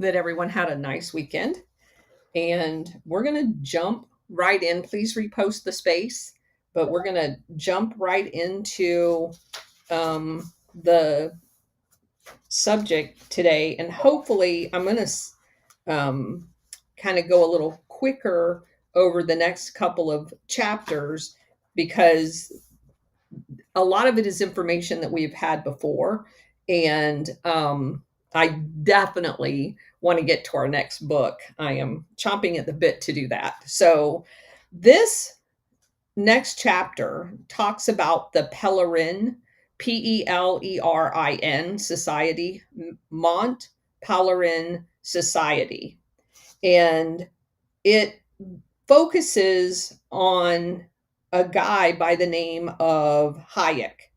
that everyone had a nice weekend. And we're going to jump right in. Please repost the space, but we're going to jump right into the subject today. And hopefully, I'm going to kind of go a little quicker over the next couple of chapters because a lot of it is information that we've had before. And I definitely want to get to our next book. I am chomping at the bit to do that. So, this next chapter talks about the Pellerin, Pelerin Society, Mont Pelerin Society. And it focuses on a guy by the name of Hayek,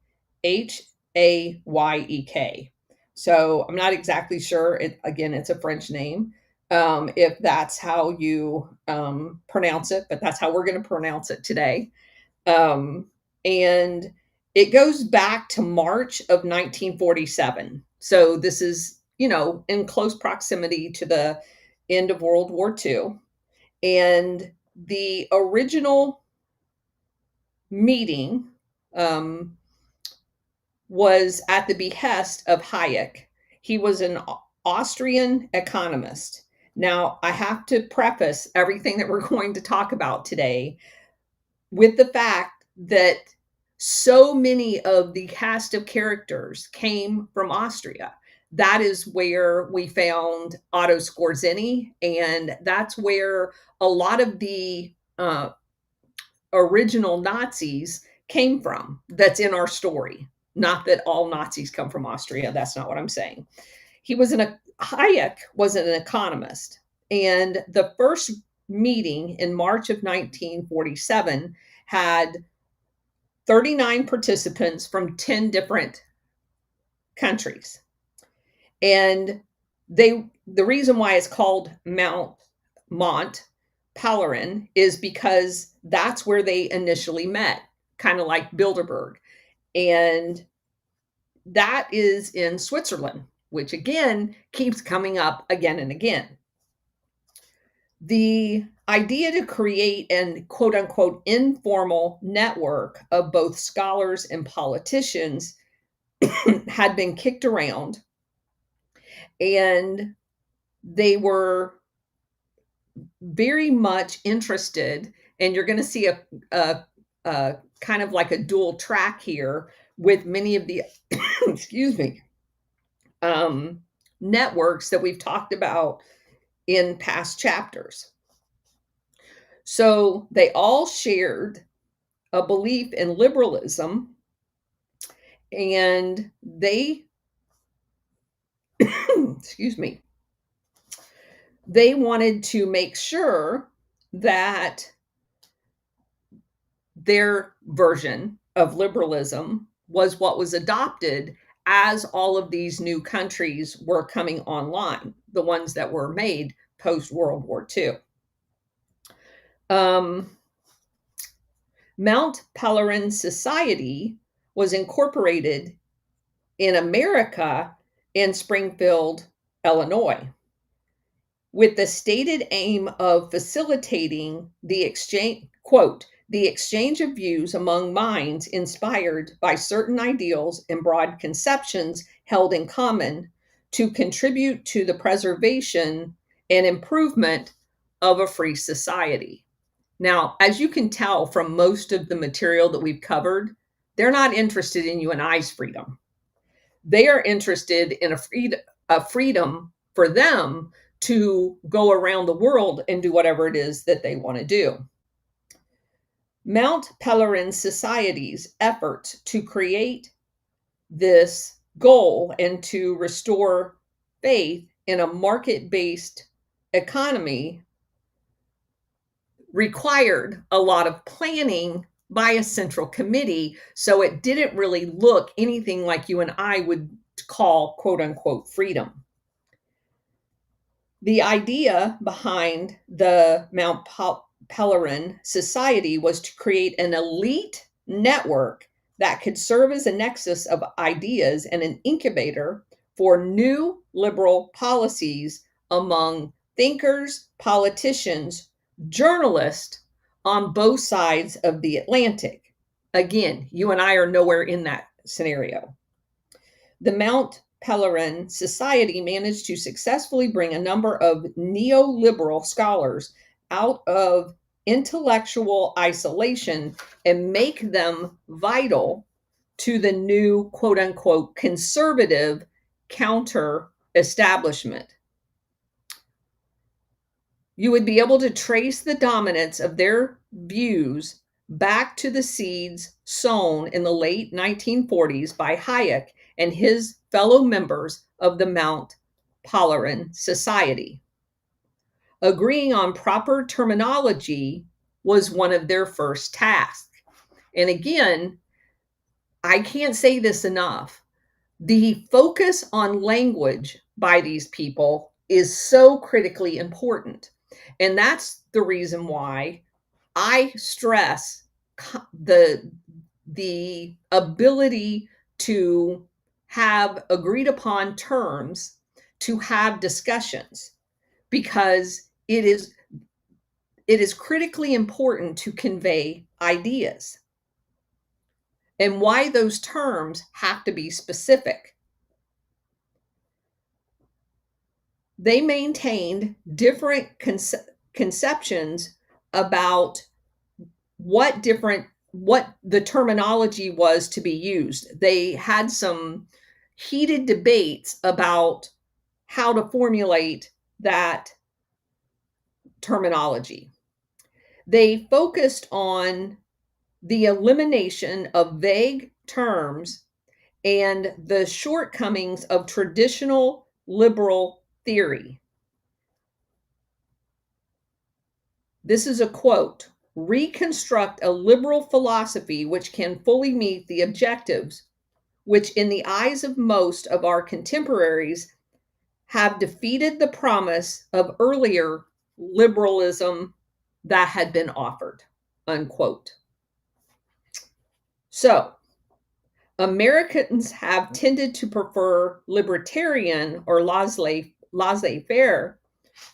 Hayek. So I'm not exactly sure. Again, it's a French name, if that's how you pronounce it, but that's how we're going to pronounce it today. And it goes back to March of 1947. So this is, in close proximity to the end of World War II. And the original meeting was at the behest of Hayek. He was an Austrian economist. Now, I have to preface everything that we're going to talk about today with the fact that so many of the cast of characters came from Austria. That is where we found Otto Skorzeny, and that's where a lot of the original Nazis came from. That's in our story. Not that all Nazis come from Austria. That's not what I'm saying. Hayek was an economist, and the first meeting in March of 1947 had 39 participants from 10 different countries. And the reason why it's called Mont Pelerin is because that's where they initially met, kind of like Bilderberg. And that is in Switzerland, which again keeps coming up again and again. The idea to create an quote unquote informal network of both scholars and politicians had been kicked around, and they were very much interested. And you're going to see a kind of like a dual track here with many of the excuse me networks that we've talked about in past chapters. So they all shared a belief in liberalism, and they excuse me, they wanted to make sure that their version of liberalism was what was adopted as all of these new countries were coming online, the ones that were made post World War II. Mount Pelerin Society was incorporated in America in Springfield, Illinois, with the stated aim of facilitating the exchange, quote, the exchange of views among minds inspired by certain ideals and broad conceptions held in common to contribute to the preservation and improvement of a free society. Now, as you can tell from most of the material that we've covered, they're not interested in you and I's freedom. They are interested in a freedom for them to go around the world and do whatever it is that they want to do. Mount Pelerin Society's effort to create this goal and to restore faith in a market-based economy required a lot of planning by a central committee, so it didn't really look anything like you and I would call quote unquote freedom. The idea behind the Mount Pelerin Society was to create an elite network that could serve as a nexus of ideas and an incubator for new liberal policies among thinkers, politicians, journalists on both sides of the Atlantic. Again, you and I are nowhere in that scenario. The Mount Pelerin Society managed to successfully bring a number of neoliberal scholars out of intellectual isolation and make them vital to the new quote unquote conservative counter establishment. You would be able to trace the dominance of their views back to the seeds sown in the late 1940s by Hayek and his fellow members of the Mount Pelerin Society. Agreeing on proper terminology was one of their first tasks. And again, I can't say this enough. The focus on language by these people is so critically important. And that's the reason why I stress the ability to have agreed upon terms to have discussions, because it is critically important to convey ideas, and why those terms have to be specific. They maintained different conceptions about what the terminology was to be used. They had some heated debates about how to formulate that terminology. They focused on the elimination of vague terms and the shortcomings of traditional liberal theory. This is a quote: reconstruct a liberal philosophy which can fully meet the objectives which, in the eyes of most of our contemporaries, have defeated the promise of earlier liberalism that had been offered, unquote. So, Americans have tended to prefer libertarian or laissez-faire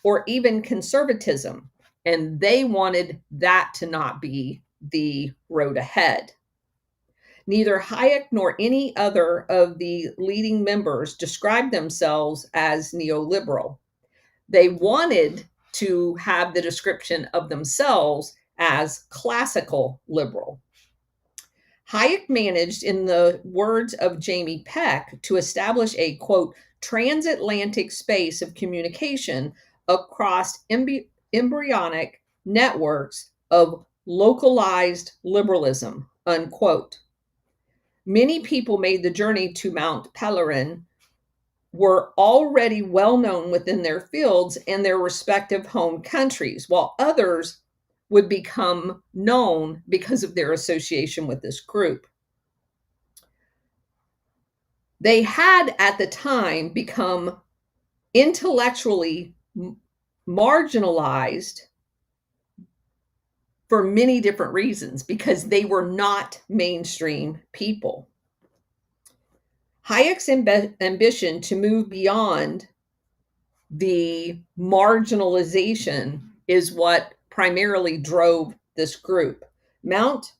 or even conservatism, and they wanted that to not be the road ahead. Neither Hayek nor any other of the leading members described themselves as neoliberal. They wanted to have the description of themselves as classical liberal. Hayek managed, in the words of Jamie Peck, to establish a, quote, transatlantic space of communication across embryonic networks of localized liberalism, unquote. Many people made the journey to Mount Pelerin were already well known within their fields and their respective home countries, while others would become known because of their association with this group. They had at the time become intellectually marginalized for many different reasons, because they were not mainstream people. Hayek's ambition to move beyond the marginalization is what primarily drove this group. Mount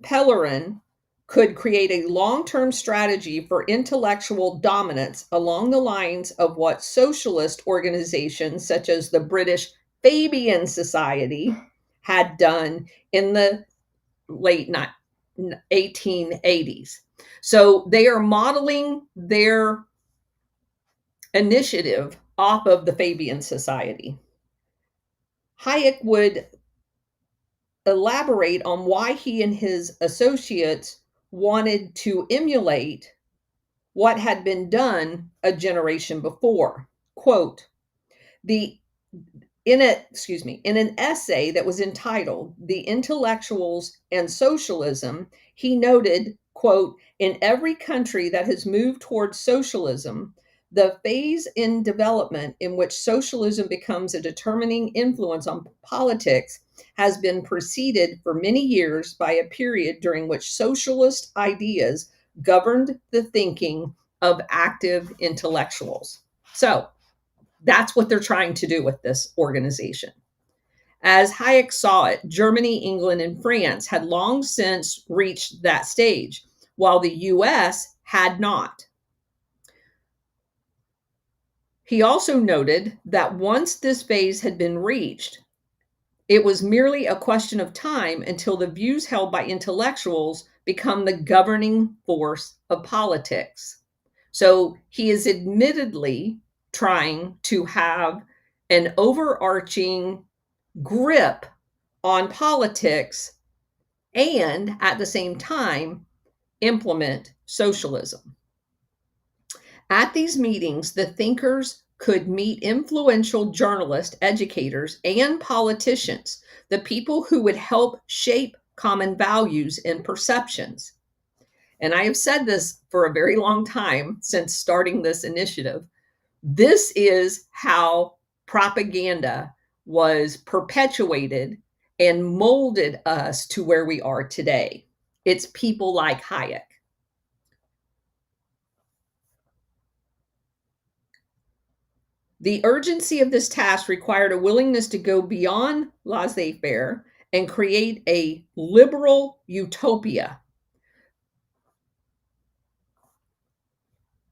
Pelerin could create a long-term strategy for intellectual dominance along the lines of what socialist organizations such as the British Fabian Society had done in the late 1880s. So they are modeling their initiative off of the Fabian Society. Hayek would elaborate on why he and his associates wanted to emulate what had been done a generation before. Quote, in an essay that was entitled "The Intellectuals and Socialism," he noted, quote, in every country that has moved towards socialism, the phase in development in which socialism becomes a determining influence on politics has been preceded for many years by a period during which socialist ideas governed the thinking of active intellectuals. So, That's what they're trying to do with this organization. As Hayek saw it, Germany, England, and France had long since reached that stage, while the US had not. He also noted that once this phase had been reached, it was merely a question of time until the views held by intellectuals become the governing force of politics. So he is admittedly trying to have an overarching grip on politics and at the same time implement socialism. At these meetings, the thinkers could meet influential journalists, educators, and politicians, the people who would help shape common values and perceptions. And I have said this for a very long time since starting this initiative. This is how propaganda was perpetuated and molded us to where we are today. It's people like Hayek. The urgency of this task required a willingness to go beyond laissez faire and create a liberal utopia.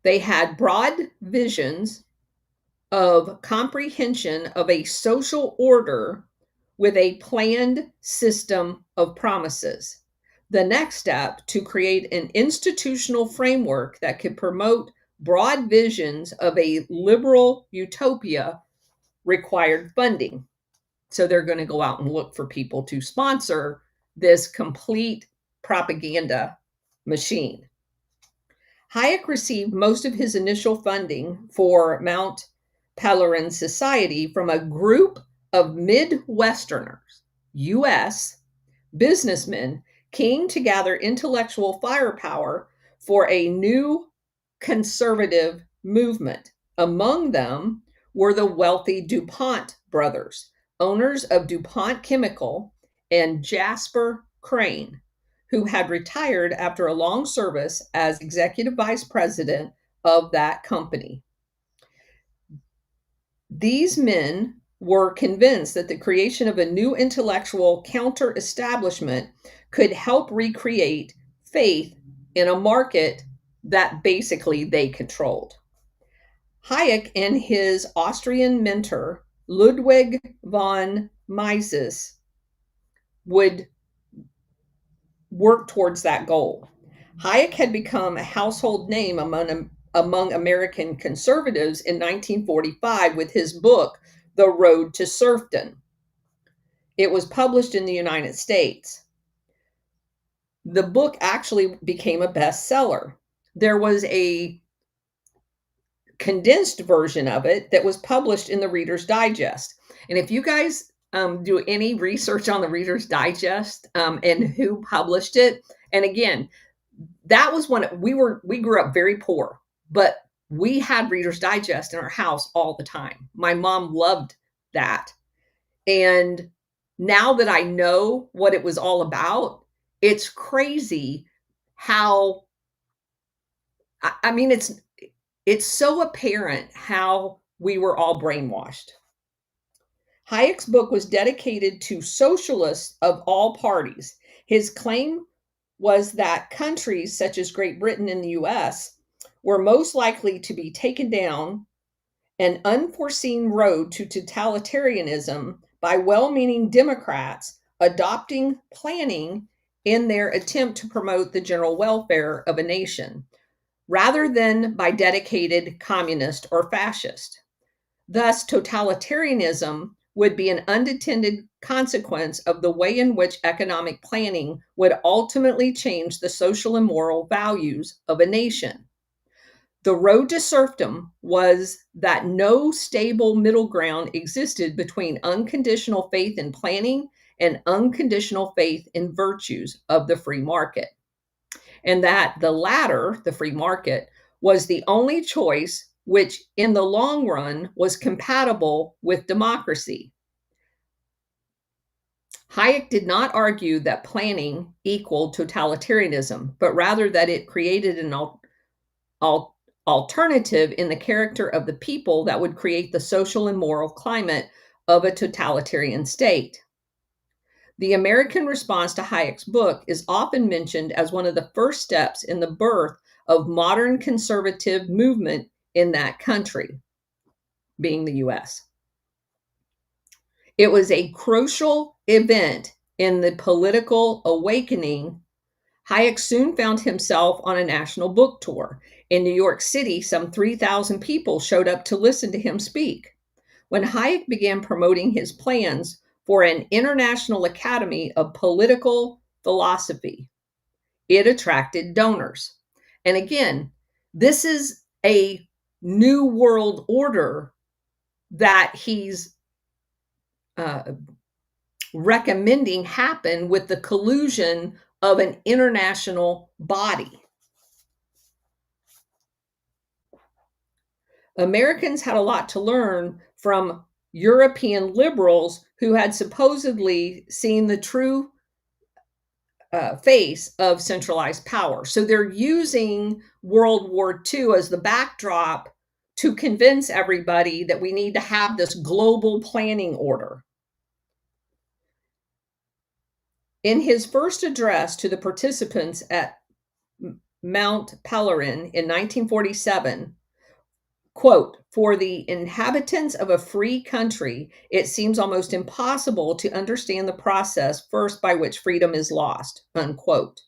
They had broad visions of comprehension of a social order with a planned system of promises. The next step to create an institutional framework that could promote broad visions of a liberal utopia required funding. So they're going to go out and look for people to sponsor this complete propaganda machine. Hayek received most of his initial funding for Mount Pelerin Society from a group of Midwesterners, U.S. businessmen keen to gather intellectual firepower for a new conservative movement. Among them were the wealthy DuPont brothers, owners of DuPont Chemical, and Jasper Crane, who had retired after a long service as executive vice president of that company. These men were convinced that the creation of a new intellectual counter establishment could help recreate faith in a market that basically they controlled. Hayek and his Austrian mentor, Ludwig von Mises, would work towards that goal. Hayek had become a household name among American conservatives in 1945 with his book, The Road to Serfdom. It was published in the United States. The book actually became a bestseller. There was a condensed version of it that was published in the Reader's Digest. And if you guys do any research on the Reader's Digest and who published it, and again, that was when we grew up very poor, but we had Reader's Digest in our house all the time. My mom loved that. And now that I know what it was all about, it's crazy how, I mean, it's so apparent how we were all brainwashed. Hayek's book was dedicated to socialists of all parties. His claim was that countries such as Great Britain and the US were most likely to be taken down an unforeseen road to totalitarianism by well-meaning Democrats adopting planning in their attempt to promote the general welfare of a nation, rather than by dedicated communist or fascist. Thus, totalitarianism would be an unintended consequence of the way in which economic planning would ultimately change the social and moral values of a nation. The road to serfdom was that no stable middle ground existed between unconditional faith in planning and unconditional faith in virtues of the free market. And that the latter, the free market, was the only choice which in the long run was compatible with democracy. Hayek did not argue that planning equaled totalitarianism, but rather that it created an alternative in the character of the people that would create the social and moral climate of a totalitarian state. The American response to Hayek's book is often mentioned as one of the first steps in the birth of modern conservative movement in that country, being the US. It was a crucial event in the political awakening. Hayek soon found himself on a national book tour. In New York City, some 3,000 people showed up to listen to him speak. When Hayek began promoting his plans for an international academy of political philosophy, it attracted donors. And again, this is a new world order that he's recommending happen with the collusion of an international body. Americans had a lot to learn from European liberals who had supposedly seen the true face of centralized power. So they're using World War II as the backdrop to convince everybody that we need to have this global planning order. In his first address to the participants at Mount Pelerin in 1947, quote, "For the inhabitants of a free country, it seems almost impossible to understand the process first by which freedom is lost," unquote.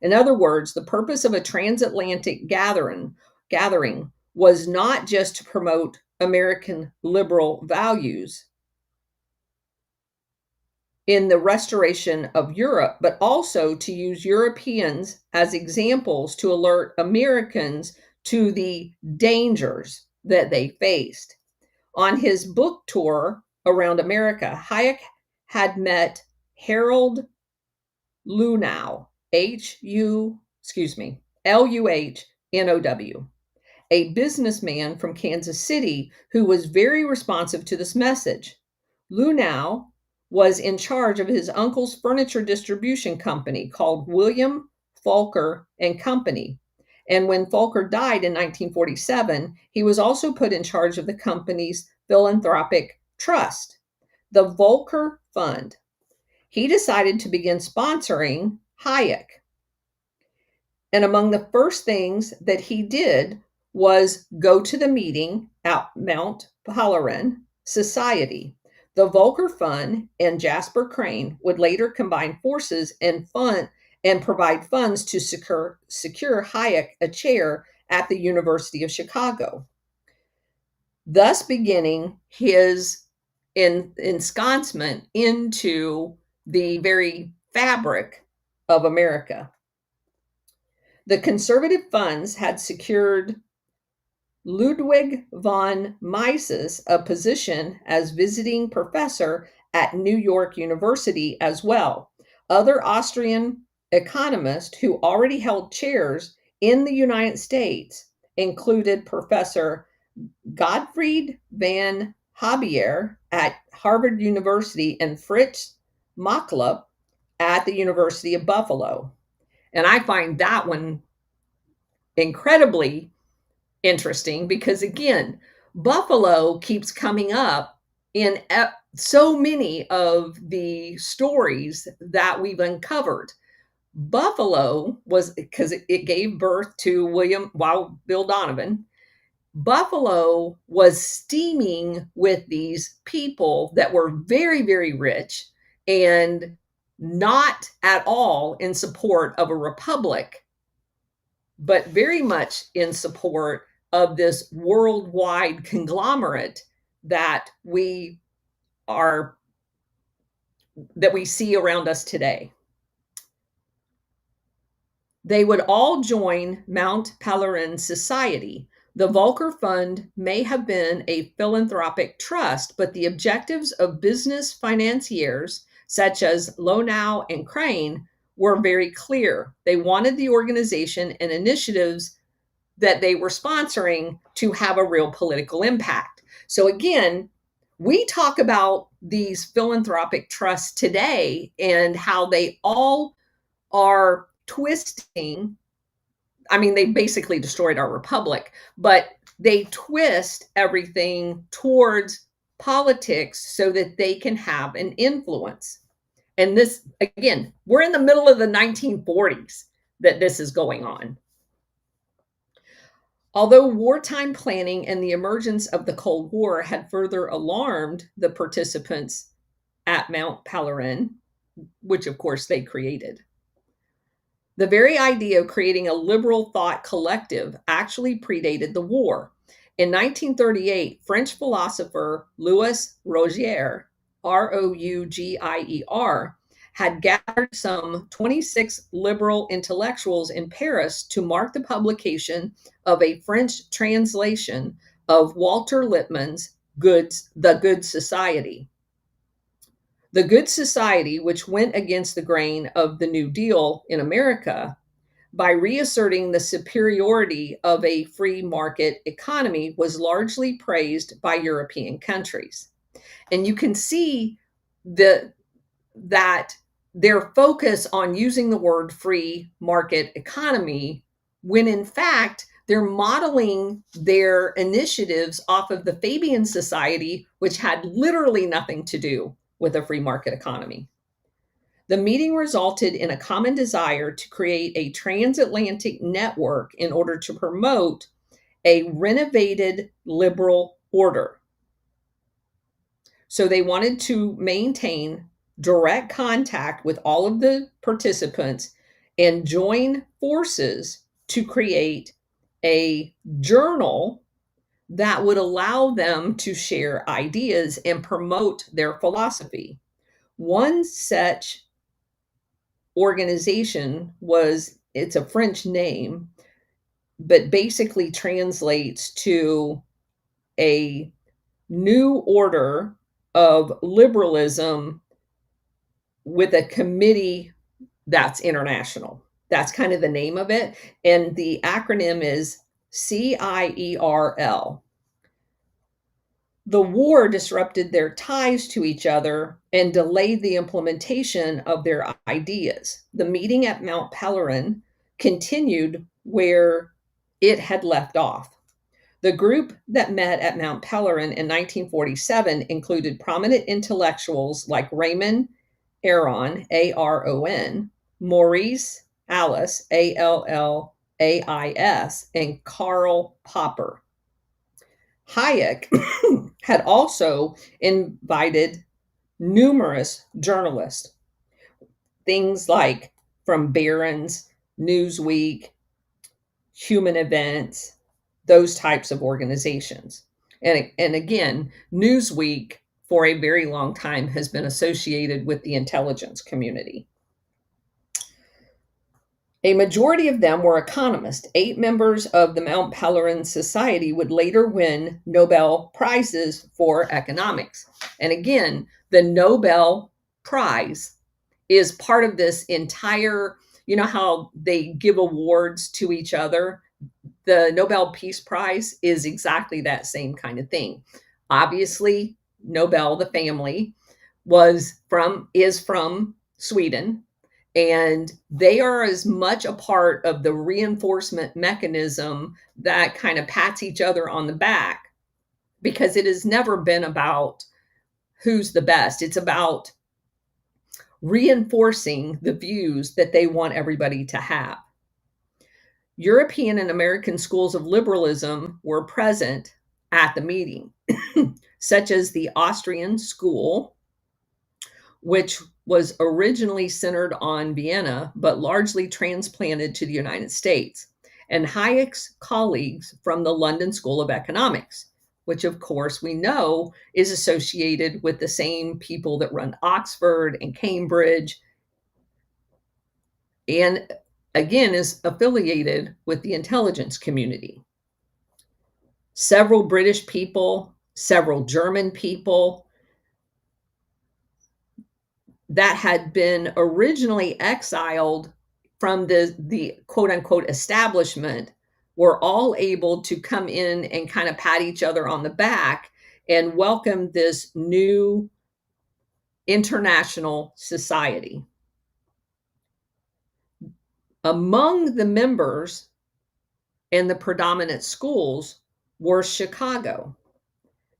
In other words, the purpose of a transatlantic gathering was not just to promote American liberal values in the restoration of Europe, but also to use Europeans as examples to alert Americans to the dangers that they faced. On his book tour around America, Hayek had met Harold Luhnow, Luhnow, a businessman from Kansas City who was very responsive to this message. Luhnow was in charge of his uncle's furniture distribution company called William Fulker and Company. And when Fulker died in 1947, he was also put in charge of the company's philanthropic trust, the Volcker Fund. He decided to begin sponsoring Hayek. And among the first things that he did was go to the meeting at Mount Pelerin Society. The Volcker Fund and Jasper Crane would later combine forces and provide funds to secure Hayek a chair at the University of Chicago, thus beginning his ensconcement into the very fabric of America. The conservative funds had secured Ludwig von Mises a position as visiting professor at New York University as well. Other Austrian economists who already held chairs in the United States included Professor Gottfried van Habier at Harvard University and Fritz Machlup at the University of Buffalo. And I find that one incredibly interesting because, again, Buffalo keeps coming up in so many of the stories that we've uncovered. Buffalo was, because it gave birth to Bill Donovan. Buffalo was steaming with these people that were very, very rich and not at all in support of a republic, but very much in support of this worldwide conglomerate that we see around us today. They would all join Mount Pelerin Society. The Volcker Fund may have been a philanthropic trust, but the objectives of business financiers such as Luhnow and Crane were very clear. They wanted the organization and initiatives that they were sponsoring to have a real political impact. So again, we talk about these philanthropic trusts today and how they all are twisting I mean, they basically destroyed our republic, but they twist everything towards politics so that they can have an influence. And this, again, we're in the middle of the 1940s that this is going on. Although wartime planning and the emergence of the Cold War had further alarmed the participants at Mount Pelerin, which of course they created, the very idea of creating a liberal thought collective actually predated the war. In 1938, French philosopher Louis Rogier, Rougier, had gathered some 26 liberal intellectuals in Paris to mark the publication of a French translation of Walter Lippmann's The Good Society. The Good Society, which went against the grain of the New Deal in America by reasserting the superiority of a free market economy, was largely praised by European countries. And you can see that their focus on using the word free market economy, when in fact they're modeling their initiatives off of the Fabian Society, which had literally nothing to do with a free market economy. The meeting resulted in a common desire to create a transatlantic network in order to promote a renovated liberal order. So they wanted to maintain direct contact with all of the participants and join forces to create a journal that would allow them to share ideas and promote their philosophy. One such organization it's a French name, but basically translates to a new order of liberalism with a committee that's international. That's kind of the name of it. And the acronym is CIERL. The war disrupted their ties to each other and delayed the implementation of their ideas. The meeting at Mount Pelerin continued where it had left off. The group that met at Mount Pelerin in 1947 included prominent intellectuals like Raymond Aron, Aron, Maurice Allais, Allais, and Karl Popper. Hayek had also invited numerous journalists, things like from Barron's, Newsweek, Human Events, those types of organizations. And again, Newsweek for a very long time has been associated with the intelligence community. A majority of them were economists. 8 members of the Mount Pelerin Society would later win Nobel Prizes for economics. And again, the Nobel Prize is part of this entire, you know how they give awards to each other? The Nobel Peace Prize is exactly that same kind of thing. Obviously, Nobel, the family, is from Sweden. And they are as much a part of the reinforcement mechanism that kind of pats each other on the back, because it has never been about who's the best. It's about reinforcing the views that they want everybody to have. European and American schools of liberalism were present at the meeting, such as the Austrian school, which was originally centered on Vienna, but largely transplanted to the United States, and Hayek's colleagues from the London School of Economics, which of course we know is associated with the same people that run Oxford and Cambridge, and again is affiliated with the intelligence community. Several British people, several German people, that had been originally exiled from the quote unquote establishment were all able to come in and kind of pat each other on the back and welcome this new international society. Among the members and the predominant schools were Chicago.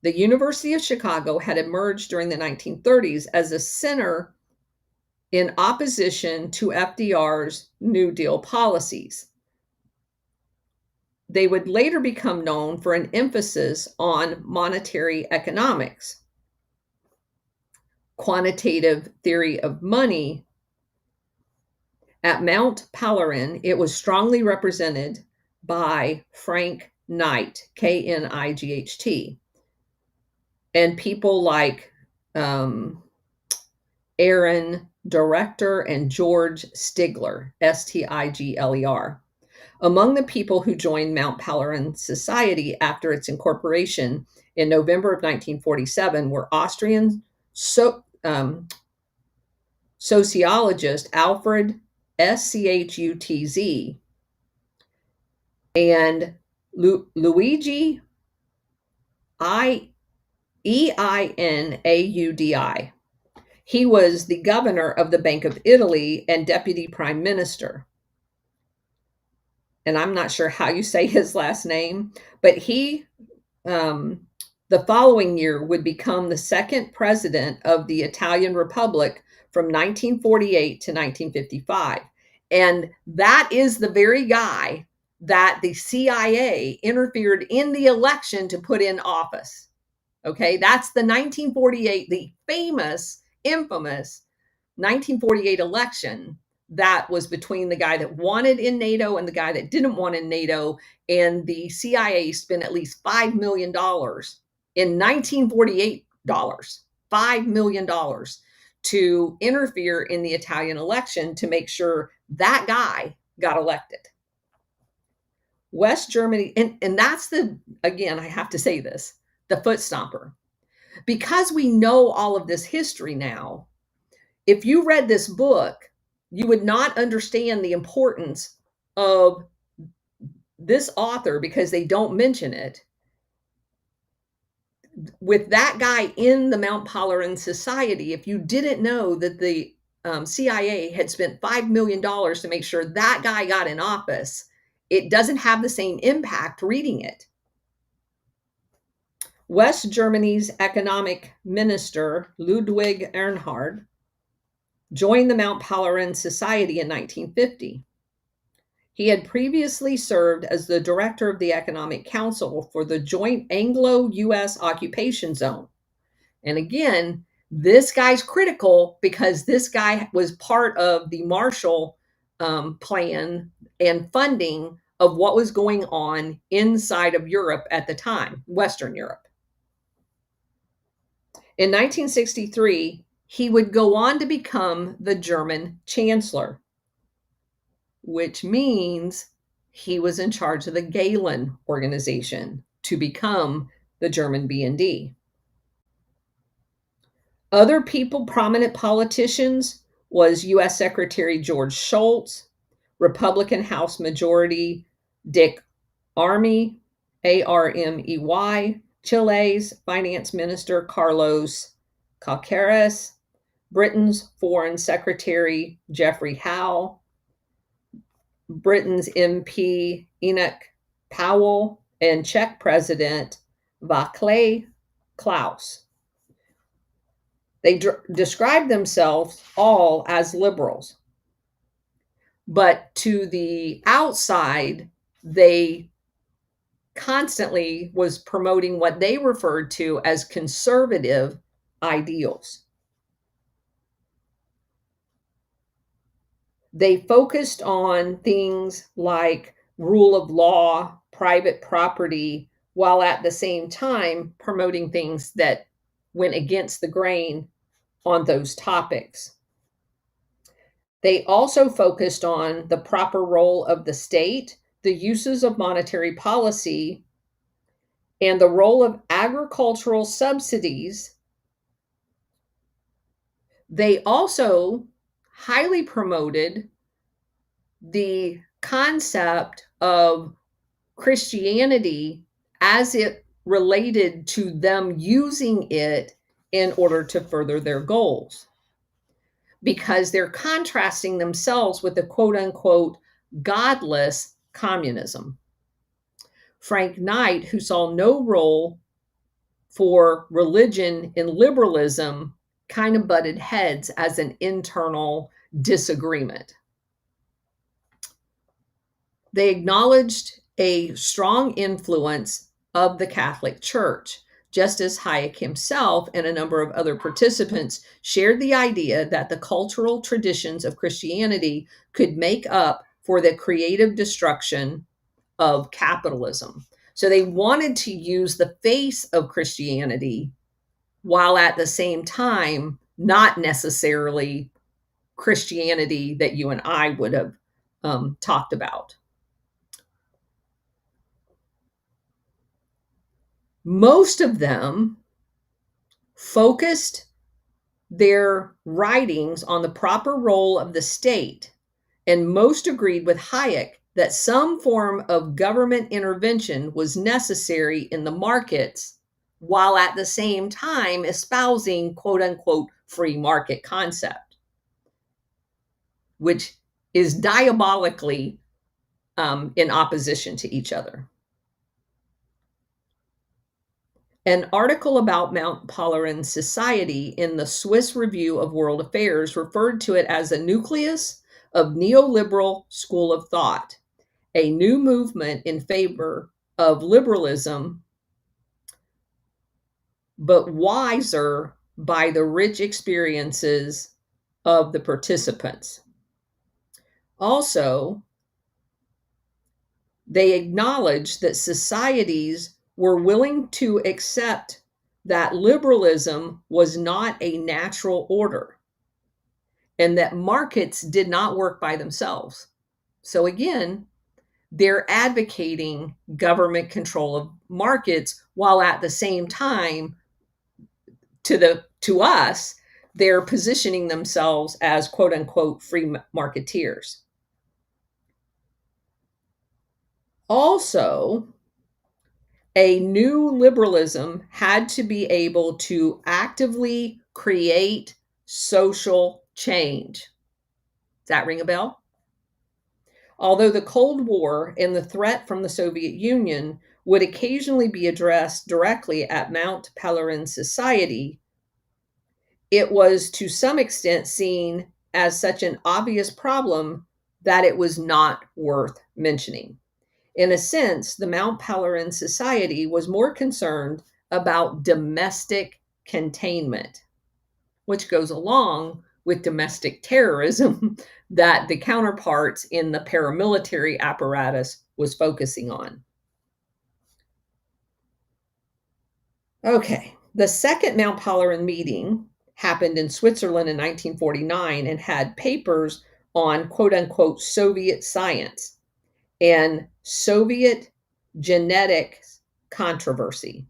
The University of Chicago had emerged during the 1930s as a center in opposition to FDR's New Deal policies. They would later become known for an emphasis on monetary economics, quantitative theory of money. At Mount Pelerin, it was strongly represented by Frank Knight, Knight, and people like Aaron Director and George Stigler, Stigler. Among the people who joined Mount Pelerin Society after its incorporation in November of 1947 were Austrian sociologist Alfred Schutz and Luigi Einaudi. He was the governor of the Bank of Italy and deputy prime minister. And I'm not sure how you say his last name, but he, the following year, would become the second president of the Italian Republic from 1948 to 1955. And that is the very guy that the CIA interfered in the election to put in office. Okay, that's the 1948, the famous, infamous 1948 election that was between the guy that wanted in NATO and the guy that didn't want in NATO. And the CIA spent at least $5 million in 1948 dollars, $5 million to interfere in the Italian election to make sure that guy got elected. West Germany, and that's again, I have to say this, the foot stomper. Because we know all of this history now, if you read this book, you would not understand the importance of this author because they don't mention it. With that guy in the Mount Pelerin Society, if you didn't know that the CIA had spent $5 million to make sure that guy got in office, it doesn't have the same impact reading it. West Germany's economic minister, Ludwig Erhard, joined the Mount Pelerin Society in 1950. He had previously served as the director of the Economic Council for the Joint Anglo-US Occupation Zone. And again, this guy's critical because this guy was part of the Marshall Plan and funding of what was going on inside of Europe at the time, Western Europe. In 1963, he would go on to become the German chancellor, which means he was in charge of the Gehlen organization to become the German BND. Other people, prominent politicians, was U.S. Secretary George Shultz, Republican House Majority Dick Armey, Armey, Chile's Finance Minister Carlos Calcaris, Britain's Foreign Secretary Geoffrey Howe, Britain's MP Enoch Powell, and Czech President Václav Klaus. They describe themselves all as liberals. But to the outside, they constantly was promoting what they referred to as conservative ideals. They focused on things like rule of law, private property, while at the same time promoting things that went against the grain on those topics. They also focused on the proper role of the state, the uses of monetary policy, and the role of agricultural subsidies. They also highly promoted the concept of Christianity as it related to them using it in order to further their goals, because they're contrasting themselves with the quote unquote godless communism. Frank Knight, who saw no role for religion in liberalism, kind of butted heads as an internal disagreement. They acknowledged a strong influence of the Catholic Church, just as Hayek himself and a number of other participants shared the idea that the cultural traditions of Christianity could make up for the creative destruction of capitalism. So they wanted to use the face of Christianity while at the same time not necessarily Christianity that you and I would have talked about. Most of them focused their writings on the proper role of the state, and most agreed with Hayek that some form of government intervention was necessary in the markets, while at the same time espousing quote unquote free market concept, which is diabolically in opposition to each other. An article about Mount Pelerin society in the Swiss Review of World Affairs referred to it as a nucleus of neoliberal school of thought, a new movement in favor of liberalism, but wiser by the rich experiences of the participants. Also, they acknowledged that societies were willing to accept that liberalism was not a natural order and that markets did not work by themselves. So again, they're advocating government control of markets while at the same time to us they're positioning themselves as quote unquote free marketeers. Also, a new liberalism had to be able to actively create social change. Does that ring a bell? Although the Cold War and the threat from the Soviet Union would occasionally be addressed directly at Mount Pelerin society, it was to some extent seen as such an obvious problem that it was not worth mentioning. In a sense, the Mount Pelerin Society was more concerned about domestic containment, which goes along with domestic terrorism that the counterparts in the paramilitary apparatus was focusing on. Okay, the second Mount Pelerin meeting happened in Switzerland in 1949 and had papers on quote unquote Soviet science and Soviet genetics controversy.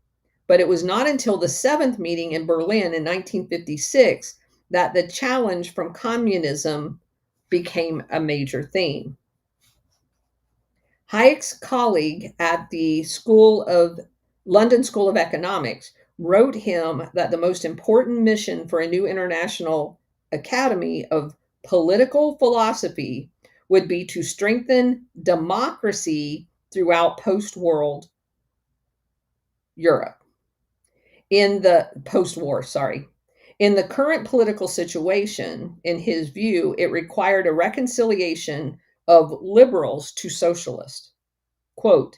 But it was not until the seventh meeting in Berlin in 1956 that the challenge from communism became a major theme. Hayek's colleague at the London School of Economics wrote him that the most important mission for a new international academy of political philosophy would be to strengthen democracy throughout post-war Europe. In the current political situation, in his view, it required a reconciliation of liberals to socialists. Quote,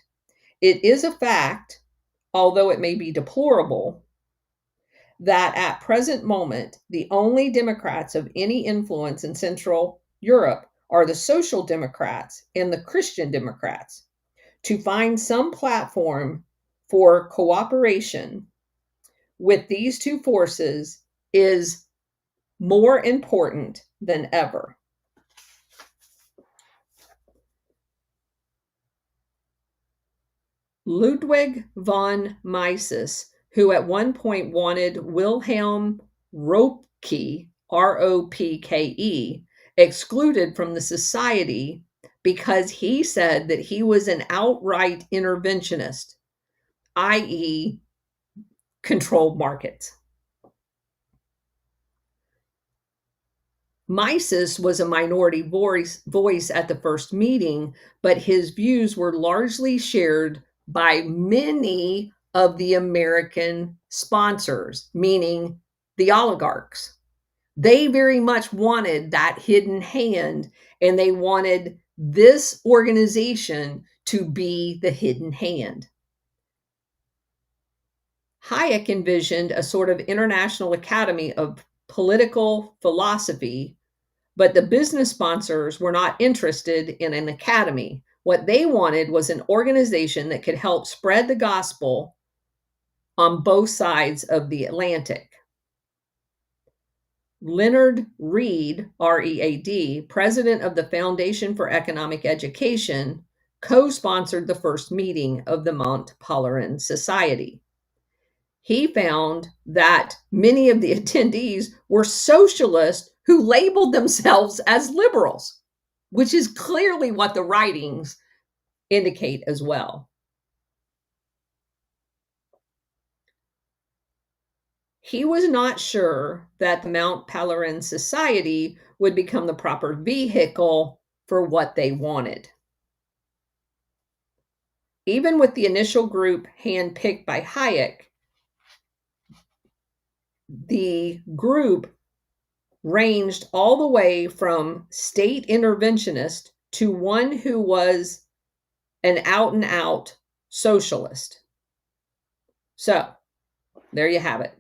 "It is a fact, although it may be deplorable, that at present moment, the only Democrats of any influence in Central Europe are the Social Democrats and the Christian Democrats. To find some platform for cooperation with these two forces is more important than ever." Ludwig von Mises, who at one point wanted Wilhelm Röpke, Ropke, excluded from the society because he said that he was an outright interventionist, i.e., controlled markets. Mises was a minority voice at the first meeting, but his views were largely shared by many of the American sponsors, meaning the oligarchs. They very much wanted that hidden hand, and they wanted this organization to be the hidden hand. Hayek envisioned a sort of international academy of political philosophy, but the business sponsors were not interested in an academy. What they wanted was an organization that could help spread the gospel on both sides of the Atlantic. Leonard Read, READ, president of the Foundation for Economic Education, co-sponsored the first meeting of the Mont Pelerin Society. He found that many of the attendees were socialists who labeled themselves as liberals, which is clearly what the writings indicate as well. He was not sure that the Mont Pelerin Society would become the proper vehicle for what they wanted. Even with the initial group handpicked by Hayek, the group ranged all the way from state interventionist to one who was an out and out socialist. So, there you have it.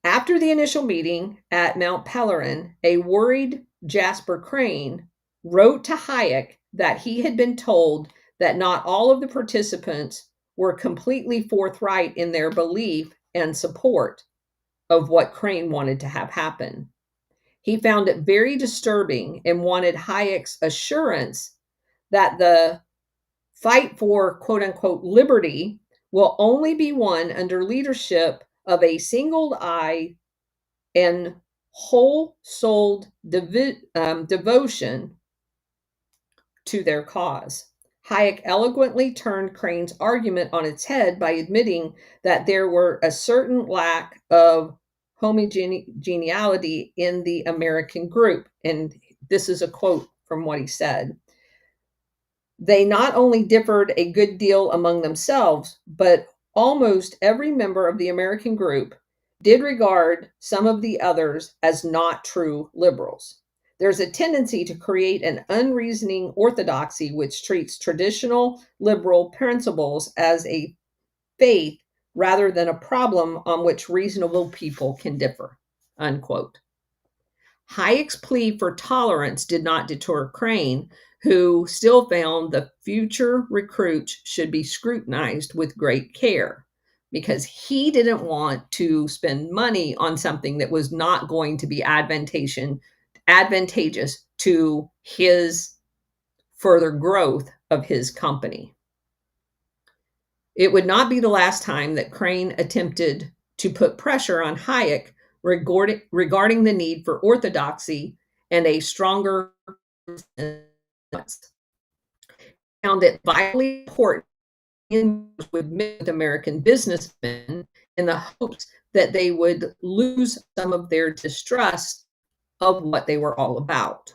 After the initial meeting at Mont Pelerin, a worried Jasper Crane wrote to Hayek that he had been told that not all of the participants were completely forthright in their belief and support of what Crane wanted to have happen. He found it very disturbing and wanted Hayek's assurance that the fight for quote unquote liberty will only be won under leadership of a single-eyed and whole-souled devotion to their cause. Hayek eloquently turned Crane's argument on its head by admitting that there were a certain lack of homogeneity in the American group. And this is a quote from what he said. They not only differed a good deal among themselves, but almost every member of the American group did regard some of the others as not true liberals. There's a tendency to create an unreasoning orthodoxy which treats traditional liberal principles as a faith rather than a problem on which reasonable people can differ, unquote. Hayek's plea for tolerance did not deter Crane, who still found the future recruits should be scrutinized with great care because he didn't want to spend money on something that was not going to be advantageous to his further growth of his company. It would not be the last time that Crane attempted to put pressure on Hayek regarding the need for orthodoxy and a stronger found it vitally important would meet with American businessmen in the hopes that they would lose some of their distrust of what they were all about.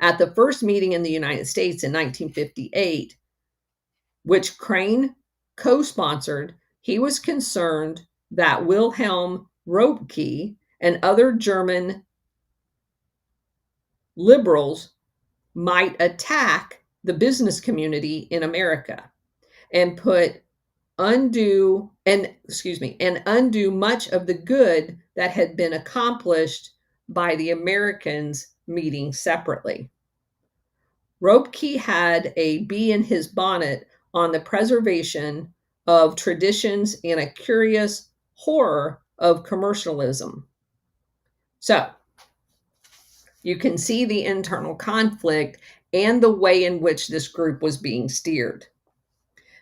At the first meeting in the United States in 1958, which Crane co-sponsored, he was concerned that Wilhelm Röpke and other German liberals might attack the business community in America and undo much of the good that had been accomplished by the Americans meeting separately. Röpke had a bee in his bonnet on the preservation of traditions and a curious horror of commercialism. So, you can see the internal conflict and the way in which this group was being steered.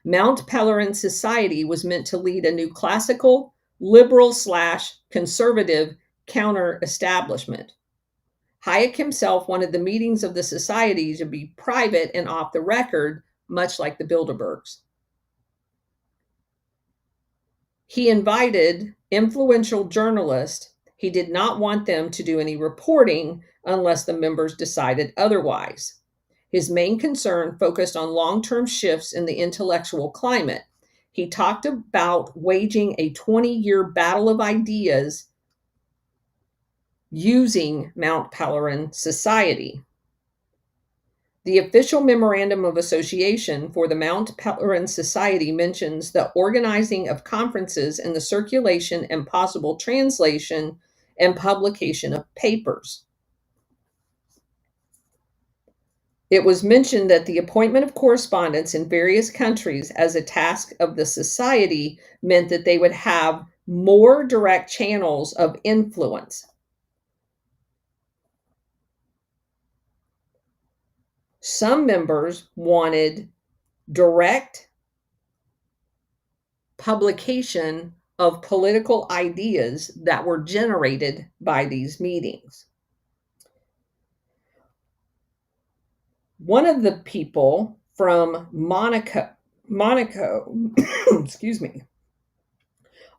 Mont Pelerin Society was meant to lead a new classical, liberal/conservative counter-establishment. Hayek himself wanted the meetings of the society to be private and off the record, much like the Bilderbergs. He invited influential journalists. He did not want them to do any reporting unless the members decided otherwise. His main concern focused on long-term shifts in the intellectual climate. He talked about waging a 20-year battle of ideas using Mount Pelerin Society. The official Memorandum of Association for the Mount Pelerin Society mentions the organizing of conferences and the circulation and possible translation and publication of papers. It was mentioned that the appointment of correspondents in various countries as a task of the society meant that they would have more direct channels of influence. Some members wanted direct publication of political ideas that were generated by these meetings. One of the people from Monaco, excuse me,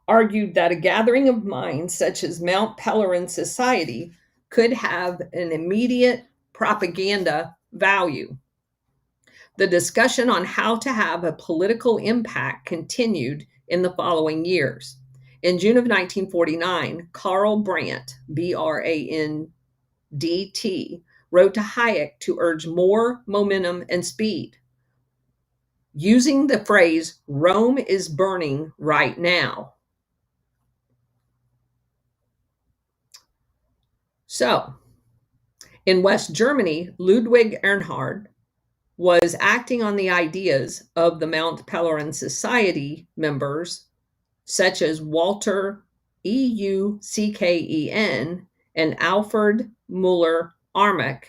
argued that a gathering of minds such as Mount Pelerin Society could have an immediate propaganda value. The discussion on how to have a political impact continued in the following years. In June of 1949, Karl Brandt, Brandt, wrote to Hayek to urge more momentum and speed, using the phrase, "Rome is burning right now." So, in West Germany, Ludwig Erhard was acting on the ideas of the Mount Pelerin Society members, such as Walter Eucken and Alfred Müller-Armack,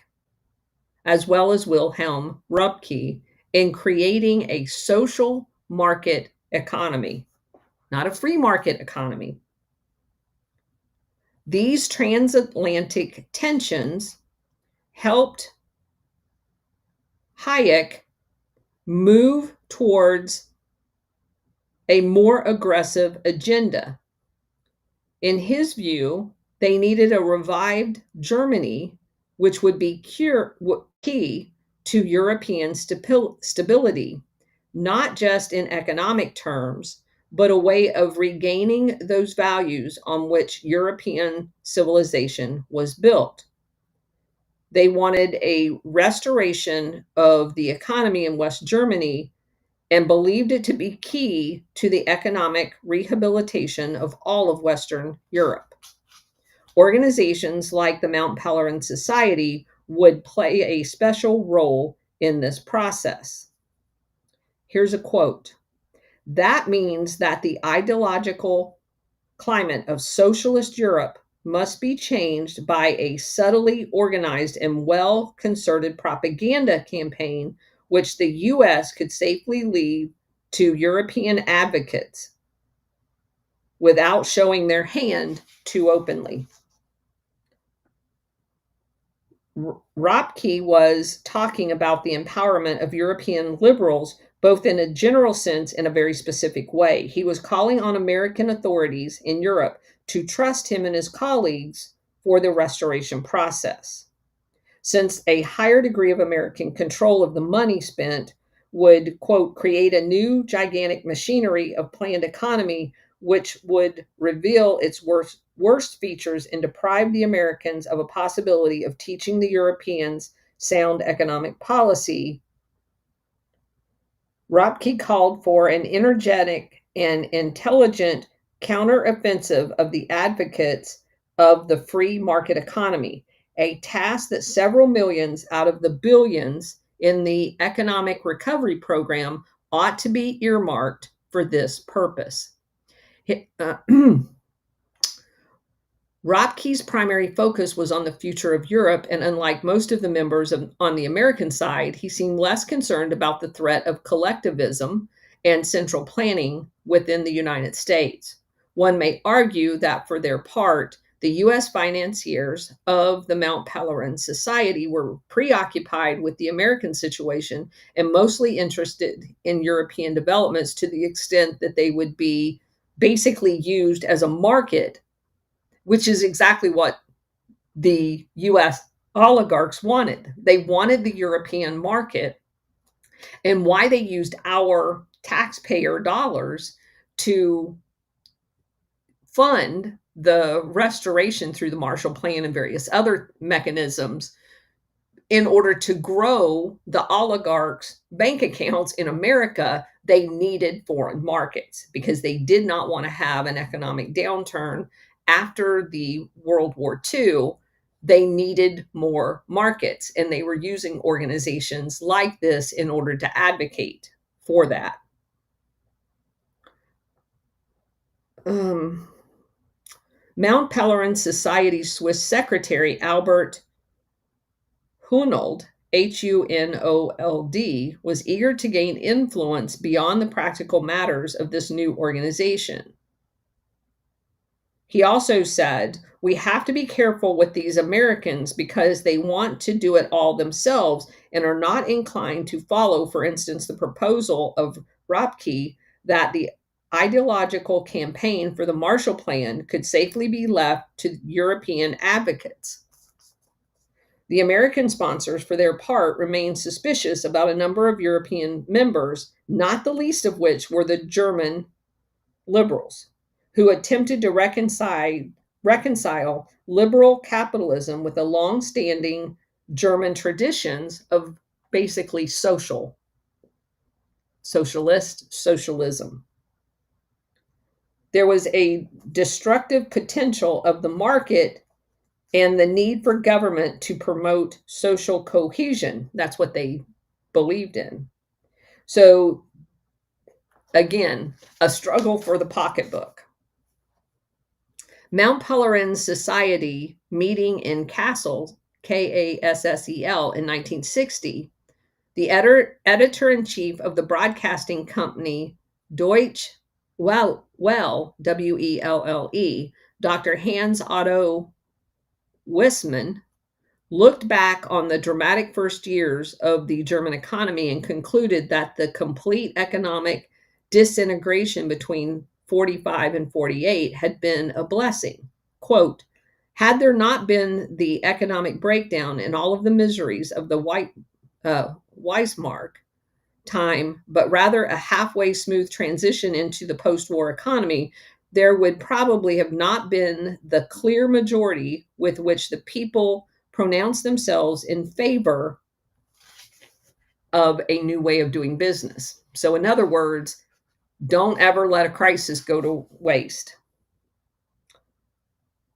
as well as Wilhelm Röpke, in creating a social market economy, not a free market economy. These transatlantic tensions helped Hayek move towards a more aggressive agenda. In his view, they needed a revived Germany, which would be key to European stability, not just in economic terms, but a way of regaining those values on which European civilization was built. They wanted a restoration of the economy in West Germany and believed it to be key to the economic rehabilitation of all of Western Europe. Organizations like the Mount Pelerin Society would play a special role in this process. Here's a quote. "That means that the ideological climate of socialist Europe must be changed by a subtly organized and well-concerted propaganda campaign which the U.S. could safely leave to European advocates without showing their hand too openly." Röpke was talking about the empowerment of European liberals, both in a general sense and a very specific way. He was calling on American authorities in Europe to trust him and his colleagues for the restoration process, since a higher degree of American control of the money spent would, quote, "create a new gigantic machinery of planned economy which would reveal its worst features and deprive the Americans of a possibility of teaching the Europeans sound economic policy." Röpke called for an energetic and intelligent counteroffensive of the advocates of the free market economy, a task that several millions out of the billions in the economic recovery program ought to be earmarked for this purpose. Röpke's primary focus was on the future of Europe, and unlike most of the members on the American side, he seemed less concerned about the threat of collectivism and central planning within the United States. One may argue that for their part, the U.S. financiers of the Mount Pelerin Society were preoccupied with the American situation and mostly interested in European developments to the extent that they would be basically used as a market, which is exactly what the U.S. oligarchs wanted. They wanted the European market, and why they used our taxpayer dollars to fund the restoration through the Marshall Plan and various other mechanisms in order to grow the oligarchs' bank accounts in America. They needed foreign markets because they did not want to have an economic downturn after the World War II. They needed more markets, and they were using organizations like this in order to advocate for that. Mount Pelerin Society's Swiss secretary, Albert Hunold, Hunold, was eager to gain influence beyond the practical matters of this new organization. He also said, "We have to be careful with these Americans because they want to do it all themselves and are not inclined to follow, for instance, the proposal of Röpke that the ideological campaign for the Marshall Plan could safely be left to European advocates." The American sponsors, for their part, remained suspicious about a number of European members, not the least of which were the German liberals, who attempted to reconcile liberal capitalism with the long-standing German traditions of basically socialism. There was a destructive potential of the market and the need for government to promote social cohesion. That's what they believed in. So, again, a struggle for the pocketbook. Mount Pelerin Society meeting in Kassel, Kassel, in 1960, the editor-in-chief of the broadcasting company Deutsche Welle, Welle, Dr. Hans Otto Wissmann, looked back on the dramatic first years of the German economy and concluded that the complete economic disintegration between 45 and 48 had been a blessing. Quote, "Had there not been the economic breakdown and all of the miseries of the Weismark time, but rather a halfway smooth transition into the post-war economy, there would probably have not been the clear majority with which the people pronounced themselves in favor of a new way of doing business." So, in other words, don't ever let a crisis go to waste.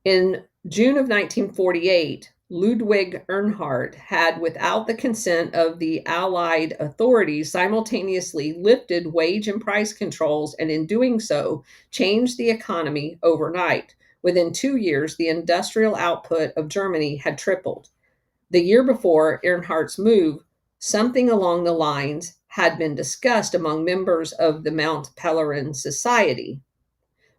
In June of 1948, Ludwig Erhard had, without the consent of the Allied authorities, simultaneously lifted wage and price controls, and in doing so, changed the economy overnight. Within 2 years, the industrial output of Germany had tripled. The year before Erhard's move, something along the lines had been discussed among members of the Mount Pelerin Society.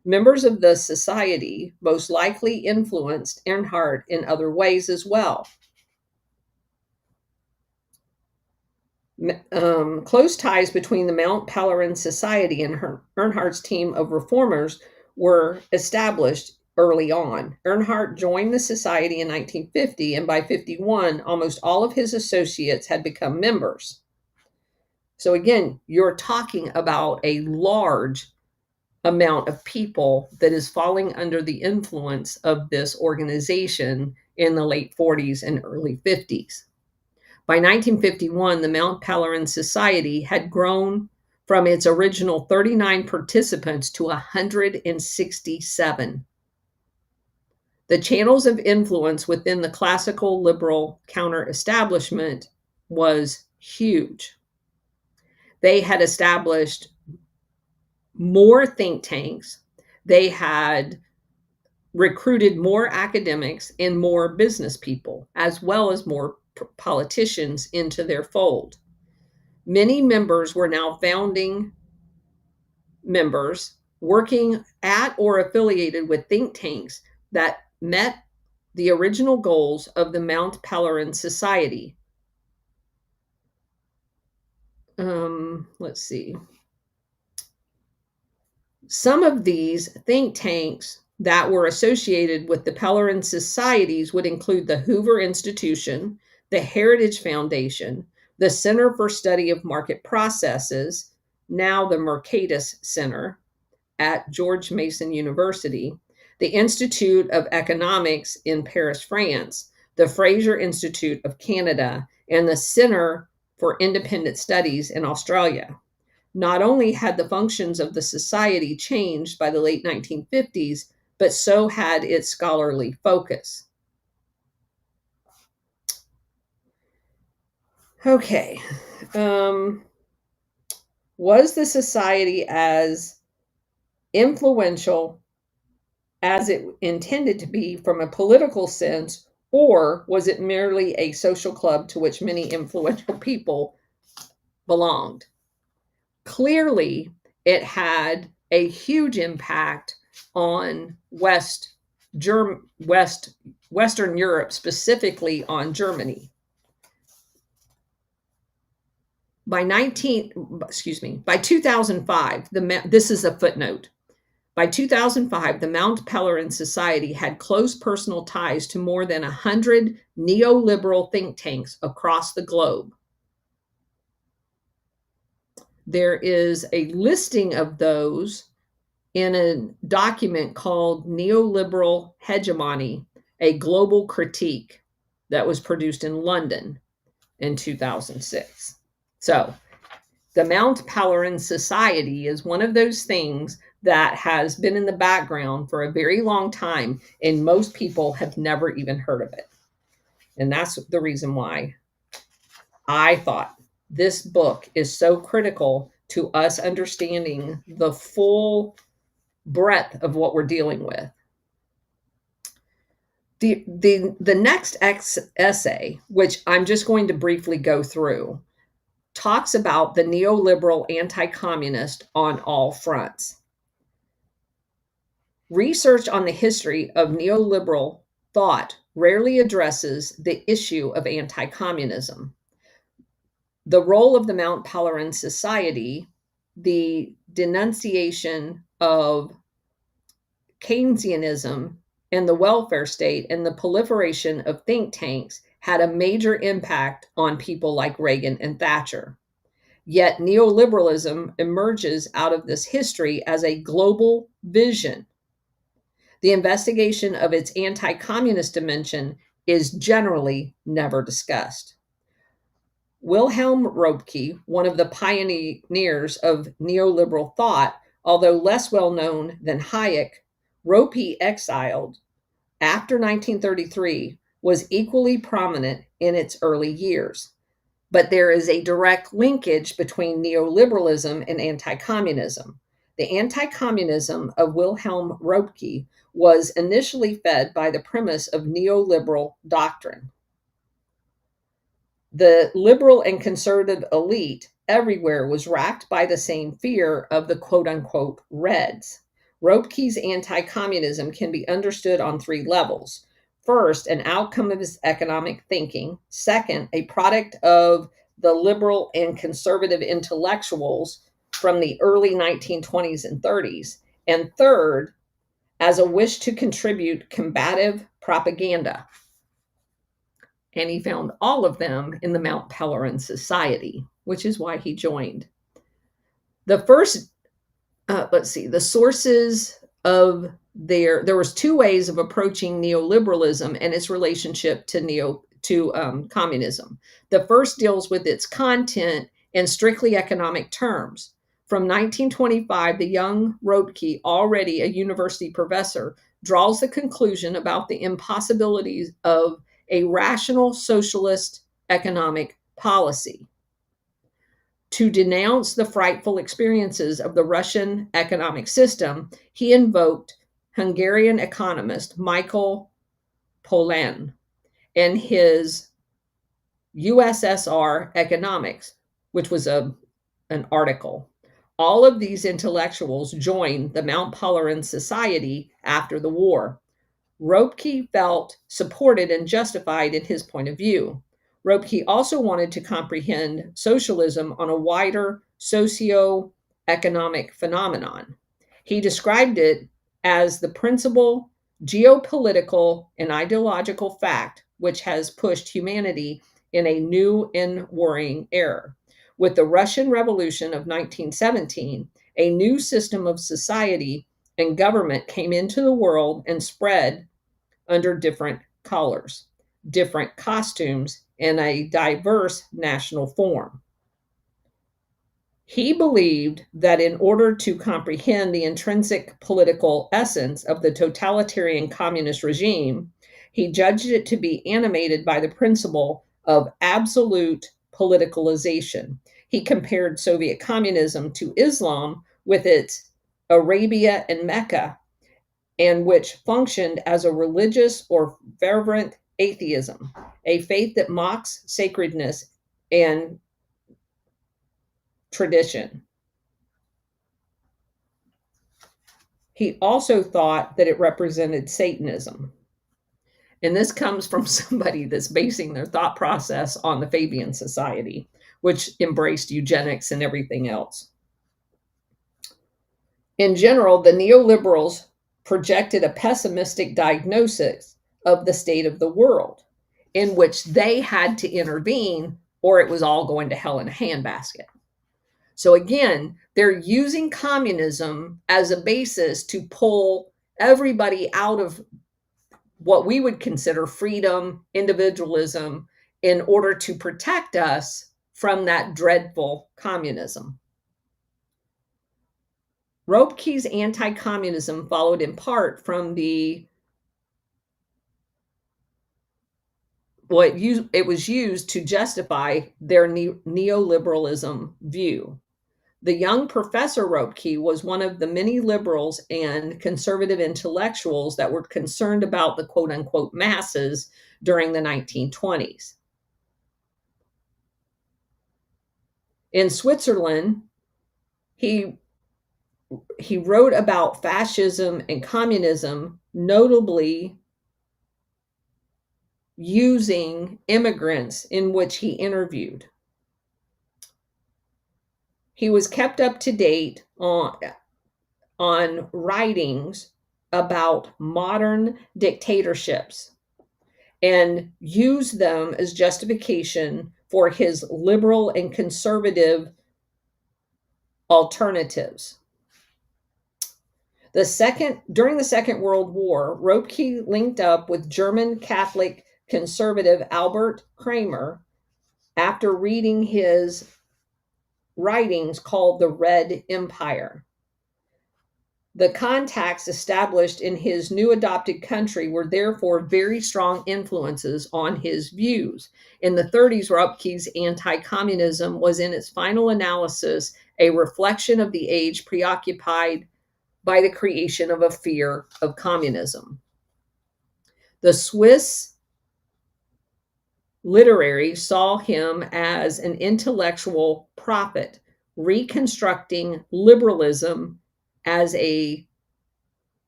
Members of the society most likely influenced Erhard in other ways as well. Close ties between the Mount Pelerin Society and Erhard's team of reformers were established early on. Erhard joined the society in 1950, and by 51, almost all of his associates had become members. So again, you're talking about a large amount of people that is falling under the influence of this organization in the late 40s and early 50s. By 1951, the Mount Pelerin Society had grown from its original 39 participants to 167. The channels of influence within the classical liberal counter-establishment was huge. They had established more think tanks. They had recruited more academics and more business people, as well as more politicians into their fold. Many members were now founding members working at or affiliated with think tanks that met the original goals of the Mount Pelerin Society. Let's see. Some of these think tanks that were associated with the Pellerin societies would include the Hoover Institution, the Heritage Foundation, the Center for Study of Market Processes, now the Mercatus Center at George Mason University, the Institute of Economics in Paris, France, the Fraser Institute of Canada, and the Center for Independent Studies in Australia. Not only had the functions of the society changed by the late 1950s, but so had its scholarly focus. Okay. Was the society as influential as it intended to be from a political sense, or was it merely a social club to which many influential people belonged? Clearly, it had a huge impact on Western Europe, specifically on Germany. By 2005, this is a footnote. By 2005, the Mount Pelerin Society had close personal ties to more than 100 neoliberal think tanks across the globe. There is a listing of those in a document called Neoliberal Hegemony, a Global Critique, that was produced in London in 2006. So the Mount Pelerin Society is one of those things that has been in the background for a very long time, and most people have never even heard of it. And that's the reason why I thought this book is so critical to us understanding the full breadth of what we're dealing with. The next essay, which I'm just going to briefly go through, talks about the neoliberal anti-communist on all fronts. Research on the history of neoliberal thought rarely addresses the issue of anti-communism. The role of the Mount Pelerin Society, the denunciation of Keynesianism and the welfare state, and the proliferation of think tanks had a major impact on people like Reagan and Thatcher. Yet neoliberalism emerges out of this history as a global vision. The investigation of its anti-communist dimension is generally never discussed. Wilhelm Röpke, one of the pioneers of neoliberal thought, although less well known than Hayek, Röpke, exiled after 1933, was equally prominent in its early years. But there is a direct linkage between neoliberalism and anti-communism. The anti-communism of Wilhelm Röpke was initially fed by the premise of neoliberal doctrine. The liberal and conservative elite everywhere was racked by the same fear of the quote-unquote Reds. Röpke's anti-communism can be understood on three levels. First, an outcome of his economic thinking. Second, a product of the liberal and conservative intellectuals from the early 1920s and 30s. And third, as a wish to contribute combative propaganda. And he found all of them in the Mount Pelerin Society, which is why he joined. The first, the sources of there was two ways of approaching neoliberalism and its relationship to communism. The first deals with its content in strictly economic terms. From 1925, the young Röpke, already a university professor, draws the conclusion about the impossibilities of a rational socialist economic policy. To denounce the frightful experiences of the Russian economic system, he invoked Hungarian economist Michael Polan and his USSR Economics, which was an article. All of these intellectuals joined the Mount Pelerin Society after the war. Röpke felt supported and justified in his point of view. Röpke also wanted to comprehend socialism on a wider socio-economic phenomenon. He described it as the principal geopolitical and ideological fact which has pushed humanity in a new and worrying era. With the Russian Revolution of 1917, a new system of society and government came into the world and spread under different colors, different costumes, and a diverse national form. He believed that in order to comprehend the intrinsic political essence of the totalitarian communist regime, he judged it to be animated by the principle of absolute politicalization. He compared Soviet communism to Islam with its Arabia and Mecca, and which functioned as a religious or fervent atheism, a faith that mocks sacredness and tradition. He also thought that it represented Satanism. And this comes from somebody that's basing their thought process on the Fabian Society, which embraced eugenics and everything else. In general, the neoliberals projected a pessimistic diagnosis of the state of the world, in which they had to intervene or it was all going to hell in a handbasket. So again, they're using communism as a basis to pull everybody out of what we would consider freedom, individualism, in order to protect us from that dreadful communism. Ropke's anti-communism followed in part from it was used to justify their neoliberalism view. The young Professor Ropke was one of the many liberals and conservative intellectuals that were concerned about the quote unquote masses during the 1920s. In Switzerland, he wrote about fascism and communism, notably using immigrants in which he interviewed. He was kept up to date on writings about modern dictatorships and used them as justification for his liberal and conservative alternatives. During the Second World War, Ropke linked up with German Catholic conservative Albert Kramer after reading his writings called The Red Empire. The contacts established in his new adopted country were therefore very strong influences on his views. In the 30s, Ropke's anti-communism was in its final analysis a reflection of the age preoccupied by the creation of a fear of communism. The Swiss literary saw him as an intellectual prophet, reconstructing liberalism as a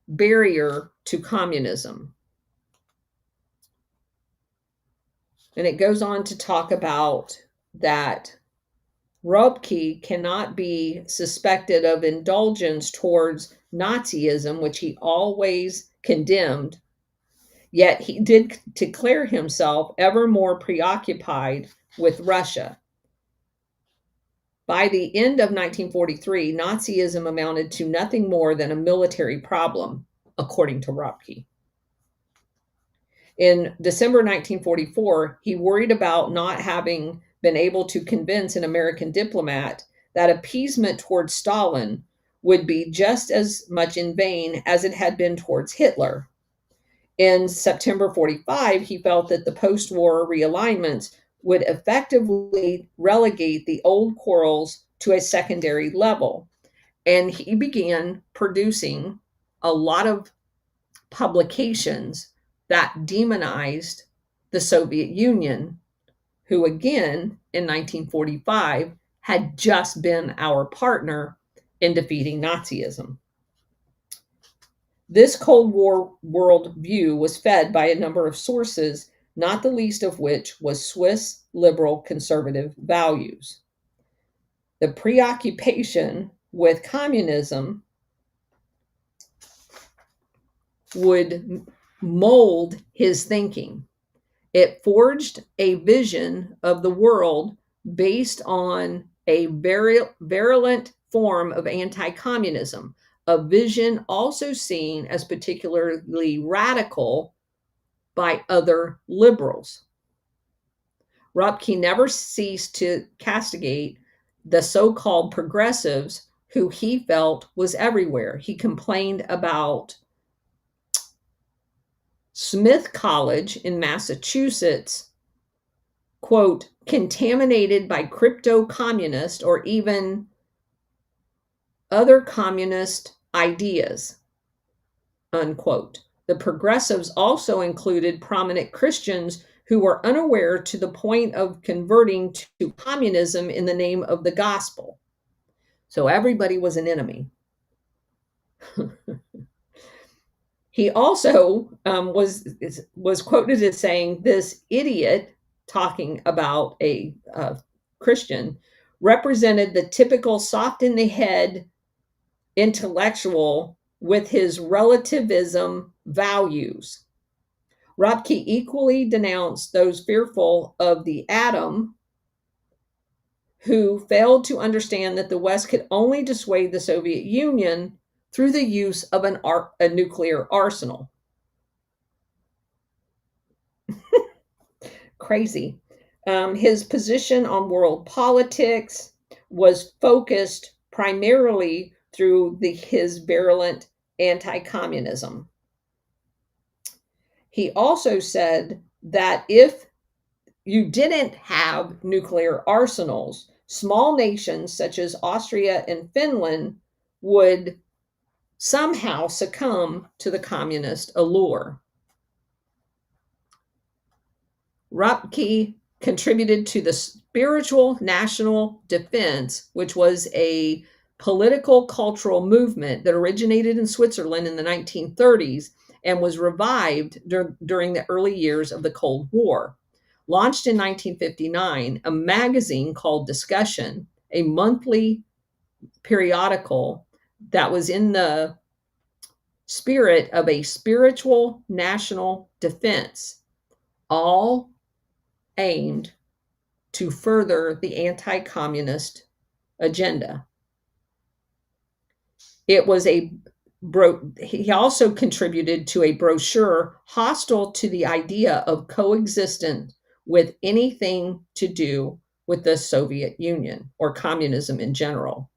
barrier to communism. And it goes on to talk about that Ropke cannot be suspected of indulgence towards Nazism, which he always condemned, yet he did declare himself ever more preoccupied with Russia. By the end of 1943, Nazism amounted to nothing more than a military problem, according to Ropke. In December 1944, he worried about not having been able to convince an American diplomat that appeasement towards Stalin would be just as much in vain as it had been towards Hitler. In September 45, he felt that the post-war realignments would effectively relegate the old quarrels to a secondary level. And he began producing a lot of publications that demonized the Soviet Union, who again, in 1945, had just been our partner in defeating Nazism. This Cold War world view was fed by a number of sources, not the least of which was Swiss liberal conservative values. The preoccupation with communism would mold his thinking. It forged a vision of the world based on a virulent form of anti-communism, a vision also seen as particularly radical by other liberals. Rupke never ceased to castigate the so-called progressives who he felt was everywhere. He complained about Smith College in Massachusetts, quote, contaminated by crypto-communist or even other communist ideas, unquote. The progressives also included prominent Christians who were unaware to the point of converting to communism in the name of the gospel. So everybody was an enemy. He also was quoted as saying, this idiot, talking about a Christian, represented the typical soft in the head intellectual with his relativism values. Rupke equally denounced those fearful of the atom who failed to understand that the West could only dissuade the Soviet Union through the use of a nuclear arsenal. Crazy. His position on world politics was focused primarily through his virulent anti-communism. He also said that if you didn't have nuclear arsenals, small nations such as Austria and Finland would somehow succumb to the communist allure. Rupke contributed to the Spiritual National Defense, which was a political cultural movement that originated in Switzerland in the 1930s and was revived during the early years of the Cold War. Launched in 1959, a magazine called Discussion, a monthly periodical that was in the spirit of a spiritual national defense, all aimed to further the anti-communist agenda. He also contributed to a brochure hostile to the idea of coexistence with anything to do with the Soviet Union or communism in general.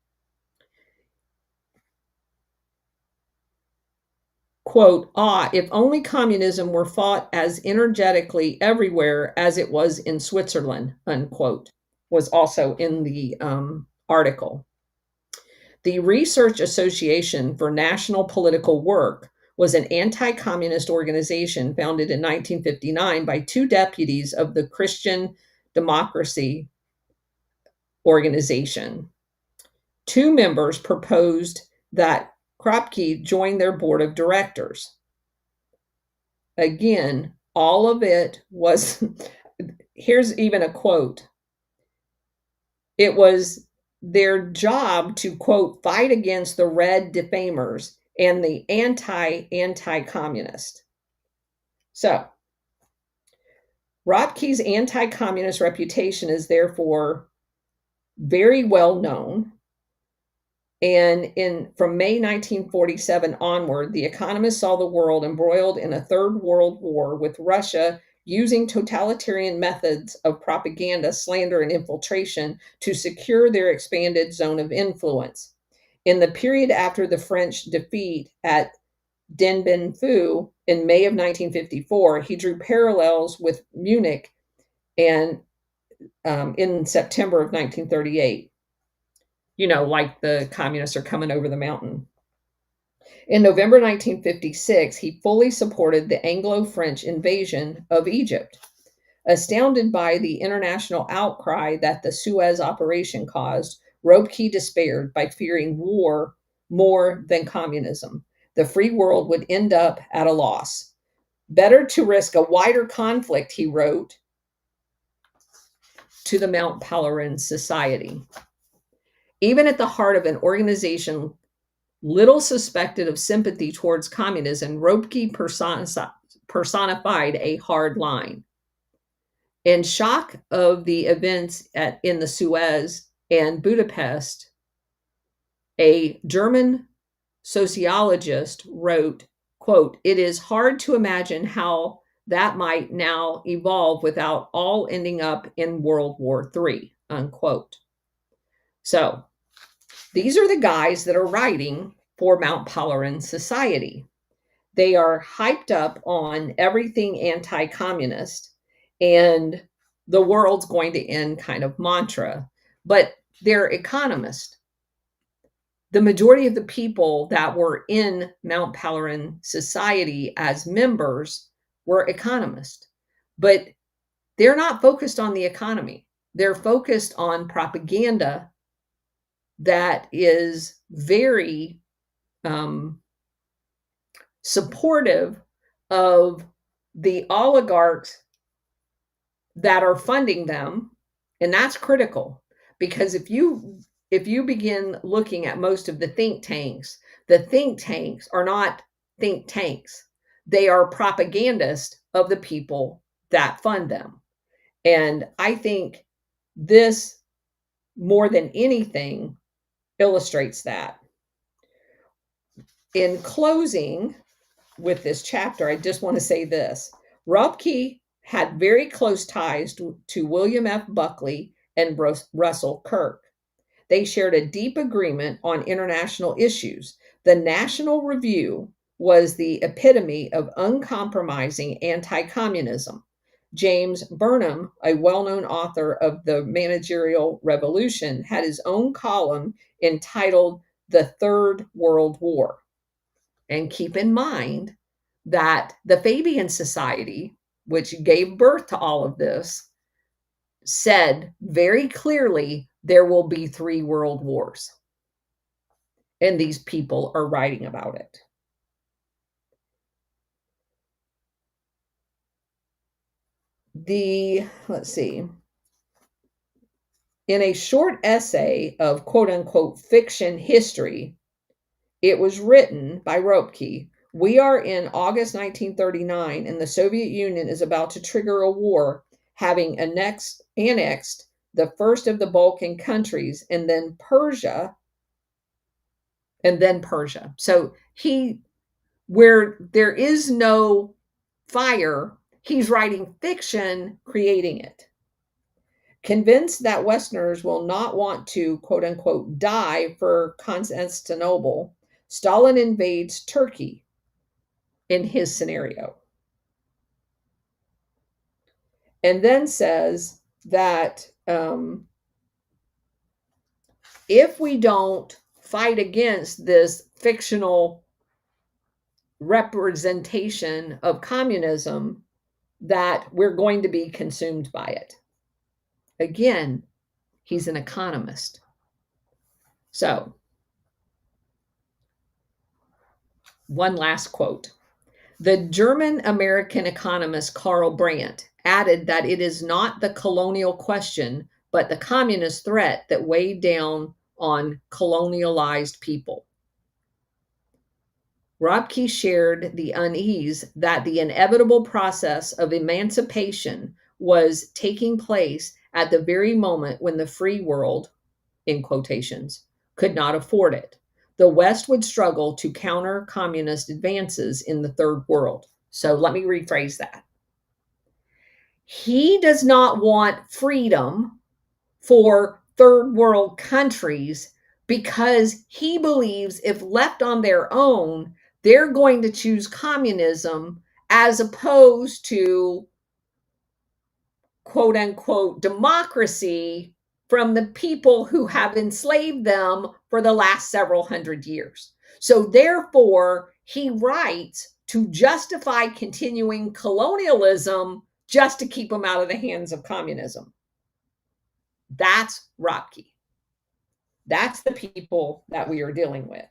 Quote, if only communism were fought as energetically everywhere as it was in Switzerland, unquote, was also in the article. The Research Association for National Political Work was an anti-communist organization founded in 1959 by two deputies of the Christian Democracy Organization. Two members proposed that Kropke join their board of directors. Again, all of it was, here's even a quote. It was their job to, quote, fight against the red defamers and the anti-communist. So, Rotke's anti-communist reputation is therefore very well known. And from May 1947 onward, The Economist saw the world embroiled in a third world war with Russia using totalitarian methods of propaganda, slander, and infiltration to secure their expanded zone of influence. In the period after the French defeat at Dien Bien Phu in May of 1954, he drew parallels with Munich and in September of 1938. You know, like the communists are coming over the mountain. In November 1956, he fully supported the Anglo-French invasion of Egypt. Astounded by the international outcry that the Suez operation caused, Röpke despaired by fearing war more than communism. The free world would end up at a loss. Better to risk a wider conflict, he wrote to the Mount Pelerin Society. Even at the heart of an organization Little suspected of sympathy towards communism, Ropke personified a hard line. In shock of the events in the Suez and Budapest, a German sociologist wrote, quote, "It is hard to imagine how that might now evolve without all ending up in World War III," unquote. So these are the guys that are writing for Mount Pelerin Society. They are hyped up on everything anti-communist and the world's going to end kind of mantra, but they're economists. The majority of the people that were in Mount Pelerin Society as members were economists, but they're not focused on the economy. They're focused on propaganda that is very supportive of the oligarchs that are funding them. And that's critical, because if you begin looking at most of the think tanks are not think tanks. They are propagandists of the people that fund them. And I think this, more than anything, illustrates that. In closing with this chapter, I just want to say this. Ropke had very close ties to William F. Buckley and Russell Kirk. They shared a deep agreement on international issues. The National Review was the epitome of uncompromising anti-communism. James Burnham, a well-known author of The Managerial Revolution, had his own column entitled The Third World War. And keep in mind that the Fabian Society, which gave birth to all of this, said very clearly there will be 3 world wars. And these people are writing about it. Let's see. In a short essay of quote unquote fiction history, it was written by Ropke. We are in August 1939, and the Soviet Union is about to trigger a war, having annexed the first of the Balkan countries, and then Persia. So where there is no fire, he's writing fiction, creating it. Convinced that Westerners will not want to, quote unquote, die for Constantinople, Stalin invades Turkey in his scenario. And then says that if we don't fight against this fictional representation of communism, that we're going to be consumed by it. Again, he's an economist. So, one last quote. The German-American economist Karl Brandt added that it is not the colonial question, but the communist threat that weighed down on colonialized people. Ropke shared the unease that the inevitable process of emancipation was taking place at the very moment when the free world, in quotations, could not afford it. The West would struggle to counter communist advances in the third world. So let me rephrase that. He does not want freedom for third world countries because he believes if left on their own, they're going to choose communism as opposed to, quote unquote, democracy from the people who have enslaved them for the last several hundred years. So therefore, he writes to justify continuing colonialism just to keep them out of the hands of communism. That's Ropke. That's the people that we are dealing with.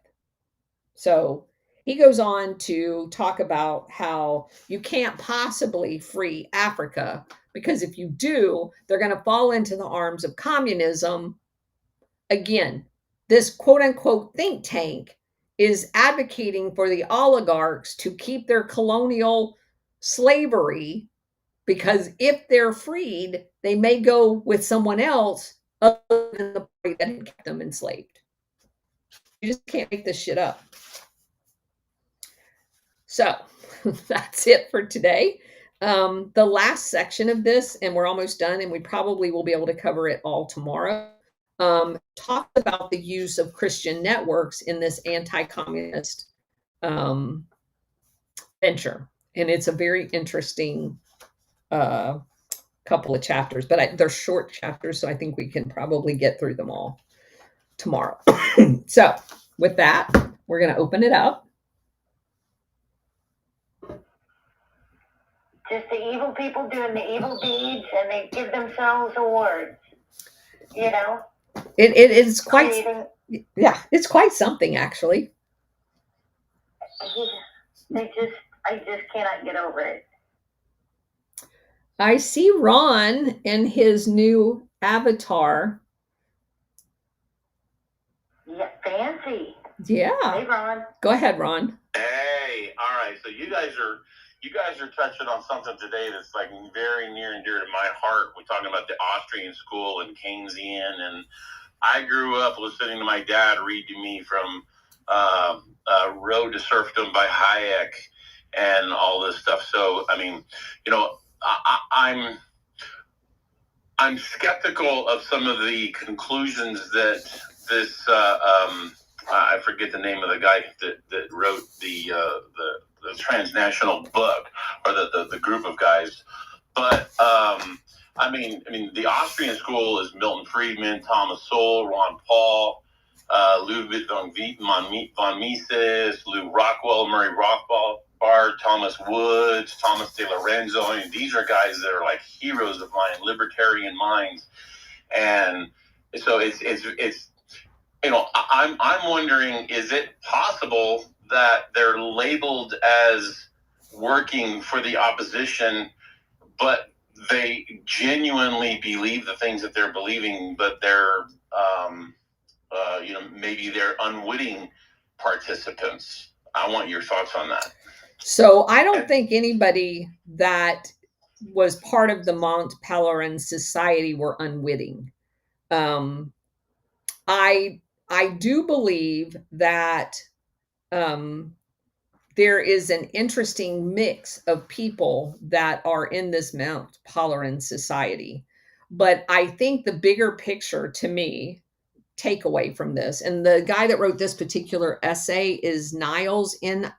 So he goes on to talk about how you can't possibly free Africa, because if you do, they're going to fall into the arms of communism. Again, this quote unquote think tank is advocating for the oligarchs to keep their colonial slavery, because if they're freed, they may go with someone else other than the party that had kept them enslaved. You just can't make this shit up. So that's it for today. The last section of this, and we're almost done, and we probably will be able to cover it all tomorrow, talks about the use of Christian networks in this anti-communist venture. And it's a very interesting couple of chapters, but they're short chapters, so I think we can probably get through them all tomorrow. So with that, we're going to open it up. Just the evil people doing the evil deeds, and they give themselves awards. You know, it is quite, yeah, it's quite something, actually. I just cannot get over it. I see Ron and his new avatar. Yeah, fancy. Yeah. Hey, Ron. Go ahead, Ron. Hey, all right. So you guys are touching on something today that's like very near and dear to my heart. We're talking about the Austrian school and Keynesian, and I grew up listening to my dad read to me from Road to Serfdom by Hayek and all this stuff. So, I mean, you know, I'm skeptical of some of the conclusions that this I forget the name of the guy that wrote the Transnational book, or the group of guys. But I mean, the Austrian school is Milton Friedman, Thomas Sowell, Ron Paul, Ludwig von Mises, Lou Rockwell, Murray Rothbard, Thomas Woods, Thomas De Lorenzo. I mean, these are guys that are like heroes of mine, libertarian minds, and so it's you know, I'm wondering, is it possible that they're labeled as working for the opposition, but they genuinely believe the things that they're believing, but they're, you know, maybe they're unwitting participants? I want your thoughts on that. So I don't think anybody that was part of the Mont Pelerin Society were unwitting. I do believe that there is an interesting mix of people that are in this Mount Pelerin Society. But I think the bigger picture, to me, takeaway from this, and the guy that wrote this particular essay is Niels, Niels,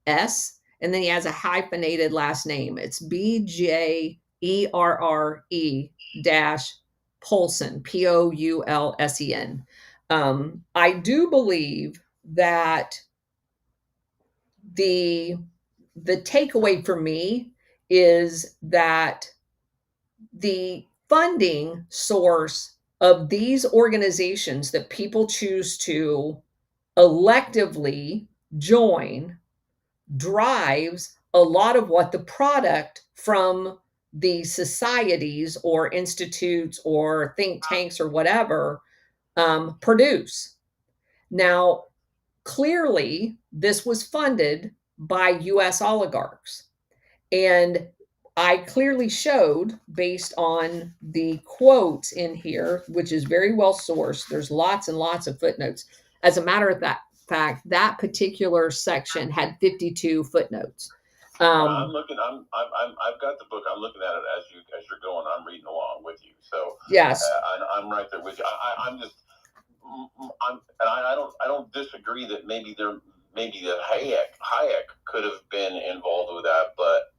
and then he has a hyphenated last name. It's BJERRE dash Poulsen, Poulsen. I do believe that the takeaway for me is that the funding source of these organizations that people choose to electively join drives a lot of what the product from the societies or institutes or think tanks or whatever produce. Now, clearly, this was funded by US oligarchs. And I clearly showed, based on the quotes in here, which is very well sourced, there's lots and lots of footnotes. As a matter of fact, that particular section had 52 footnotes. I'm looking. I've got the book. I'm looking at it as you're going. I'm reading along with you. So yes, I'm right there with you. I don't disagree that maybe the Hayek could have been involved with that, but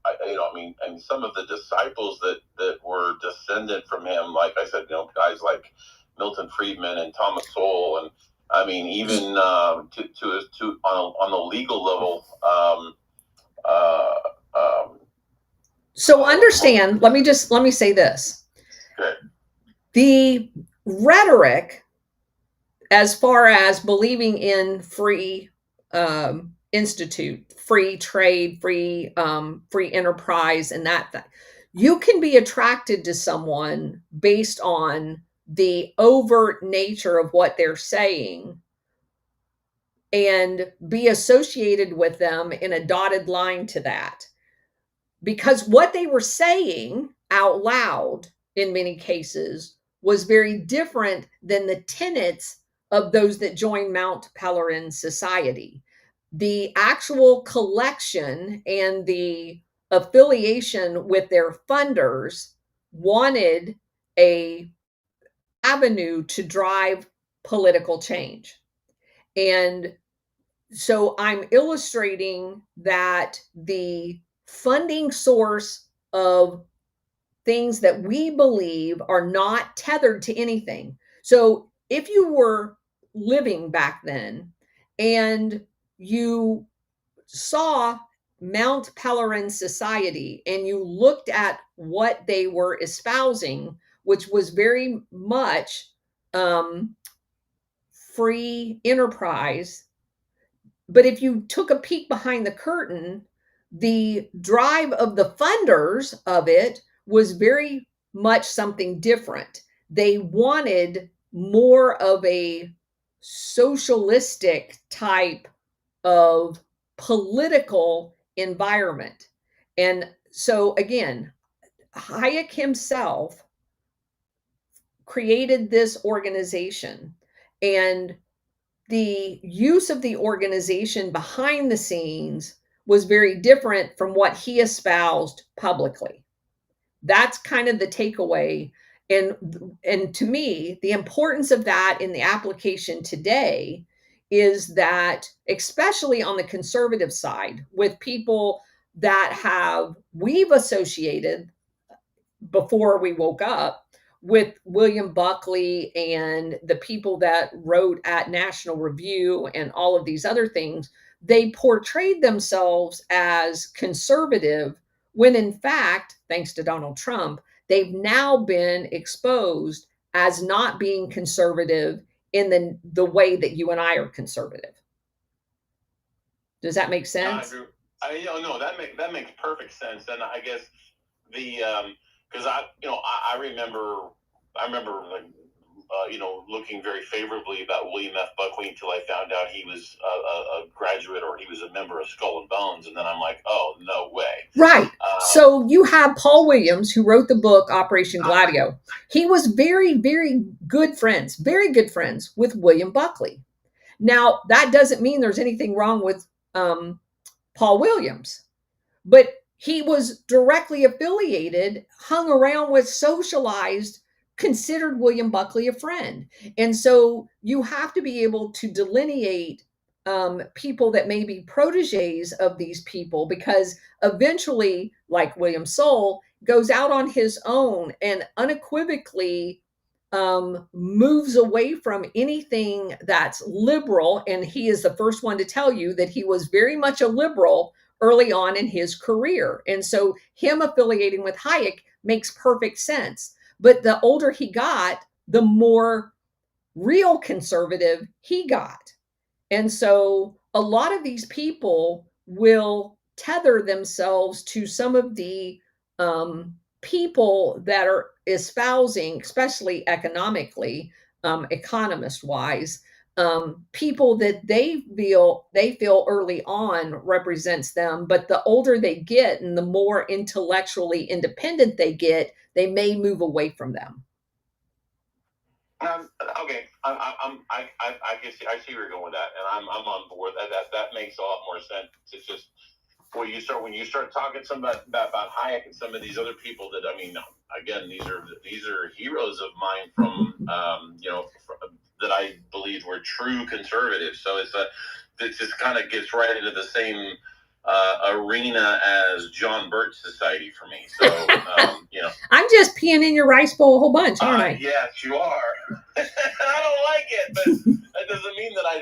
and some of the disciples that were descended from him, like I said, guys like Milton Friedman and Thomas Sowell, and I mean even to on the legal level. So understand, let me say this. Good. The rhetoric, as far as believing in free institute, free trade, free enterprise, and that you can be attracted to someone based on the overt nature of what they're saying, and be associated with them in a dotted line to that. Because what they were saying out loud in many cases was very different than the tenets of those that joined Mount Pelerin Society. The actual collection and the affiliation with their funders wanted a avenue to drive political change. And so I'm illustrating that the funding source of things that we believe are not tethered to anything. So if you were living back then and you saw Mount Pelerin Society and you looked at what they were espousing, which was very much free enterprise. But if you took a peek behind the curtain, the drive of the funders of it was very much something different. They wanted more of a socialistic type of political environment. And so, again, Hayek himself created this organization, and the use of the organization behind the scenes was very different from what he espoused publicly. That's kind of the takeaway. And to me, the importance of that in the application today is that, especially on the conservative side, with people that we've associated before we woke up with William Buckley and the people that wrote at National Review and all of these other things, they portrayed themselves as conservative when, in fact, thanks to Donald Trump, they've now been exposed as not being conservative in the way that you and I are conservative. Does that make sense? No, that makes perfect sense. And I guess the because I remember like looking very favorably about William F. Buckley until I found out he was a graduate, or he was a member of Skull and Bones, and then I'm like, oh, no way. Right. So you have Paul Williams, who wrote the book Operation Gladio. He was very, very good friends with William Buckley. Now, that doesn't mean there's anything wrong with Paul Williams, but he was directly affiliated, hung around with, socialized, considered William Buckley a friend. And so you have to be able to delineate people that may be proteges of these people, because eventually, like William Soule, goes out on his own and unequivocally moves away from anything that's liberal. And he is the first one to tell you that he was very much a liberal early on in his career. And so him affiliating with Hayek makes perfect sense. But the older he got, the more real conservative he got. And so a lot of these people will tether themselves to some of the people that are espousing, especially economically, economist-wise, people that they feel early on represents them. But the older they get and the more intellectually independent they get, they may move away from them. Okay, I see where you're going with that, and I'm on board. That makes a lot more sense. It's just when you start talking about Hayek and some of these other people that, I mean, again, these are heroes of mine from that I believe were true conservatives. So it just kind of gets right into the same arena as John Birch Society for me. So I'm just peeing in your rice bowl a whole bunch, aren't I? Yes, you are. I don't like it, but that doesn't mean that I'm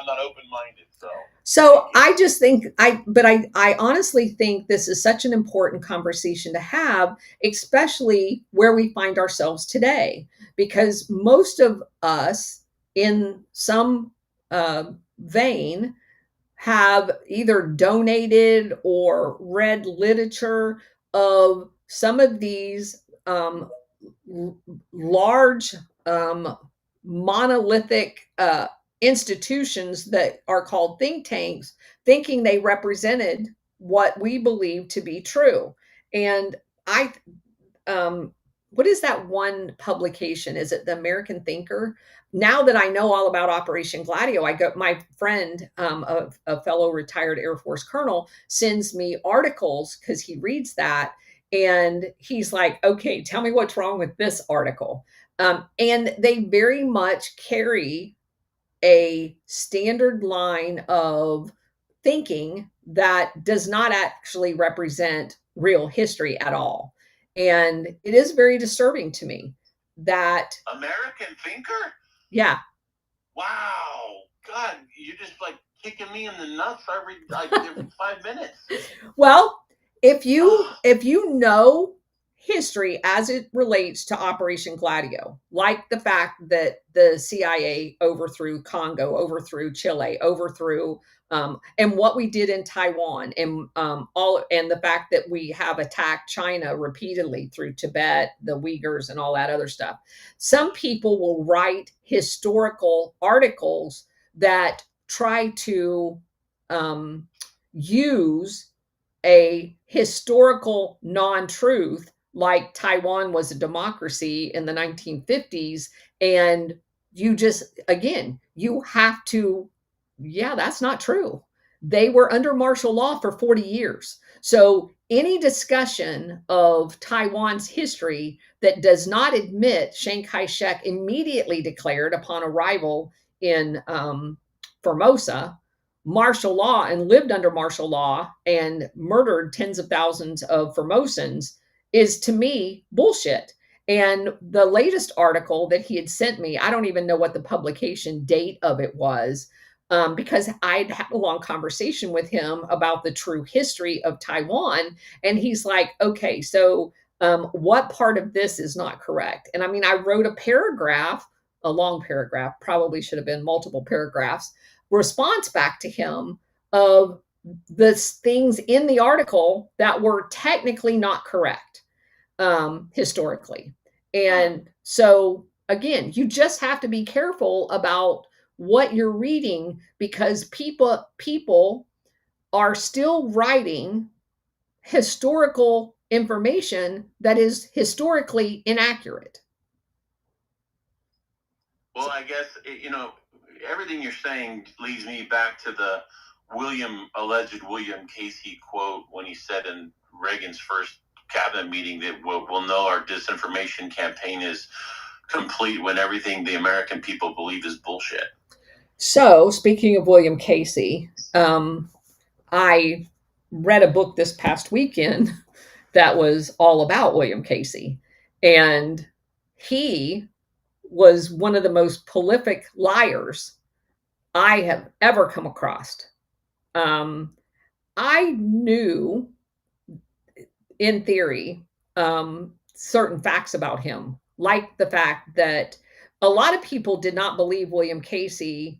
not open-minded. So I just think I honestly think this is such an important conversation to have, especially where we find ourselves today, because most of us in some vein have either donated or read literature of some of these large monolithic institutions that are called think tanks, thinking they represented what we believe to be true. And I what is that one publication? Is it the American Thinker? Now that I know all about Operation Gladio, I go, my friend, a fellow retired Air Force colonel, sends me articles because he reads that. And he's like, okay, tell me what's wrong with this article. And they very much carry a standard line of thinking that does not actually represent real history at all. And it is very disturbing to me that, American Thinker? yeah. Wow. God, you're just like kicking me in the nuts every 5 minutes. Well, if you know history as it relates to Operation Gladio, like the fact that the CIA overthrew Congo, overthrew Chile, overthrew and what we did in Taiwan, and the fact that we have attacked China repeatedly through Tibet, the Uyghurs, and all that other stuff. Some people will write historical articles that try to use a historical non-truth, like Taiwan was a democracy in the 1950s, and you just, again, you have to, yeah, that's not true. They were under martial law for 40 years. So any discussion of Taiwan's history that does not admit Chiang Kai-shek immediately declared upon arrival in Formosa martial law and lived under martial law and murdered tens of thousands of Formosans is, to me, bullshit. And the latest article that he had sent me, I don't even know what the publication date of it was, because I'd had a long conversation with him about the true history of Taiwan. And he's like, okay, so what part of this is not correct? And I mean, I wrote a paragraph, a long paragraph, probably should have been multiple paragraphs, response back to him of the things in the article that were technically not correct historically. And so, again, you just have to be careful about what you're reading, because people are still writing historical information that is historically inaccurate. Well, I guess, everything you're saying leads me back to the alleged William Casey quote when he said in Reagan's first cabinet meeting that we'll know our disinformation campaign is complete when everything the American people believe is bullshit. So, speaking of William Casey, I read a book this past weekend that was all about William Casey. And he was one of the most prolific liars I have ever come across. I knew, in theory, certain facts about him, like the fact that a lot of people did not believe William Casey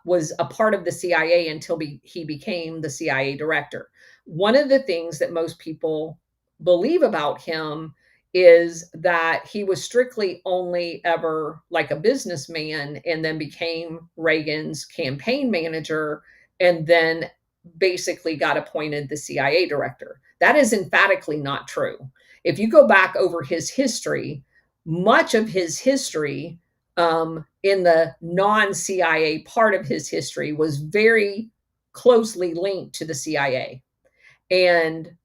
was a part of the CIA until he became the CIA director. One of the things that most people believe about him is that he was strictly only ever like a businessman, and then became Reagan's campaign manager, and then basically got appointed the CIA director. That is emphatically not true. If you go back over his history, much of his history in the non-CIA part of his history was very closely linked to the CIA. And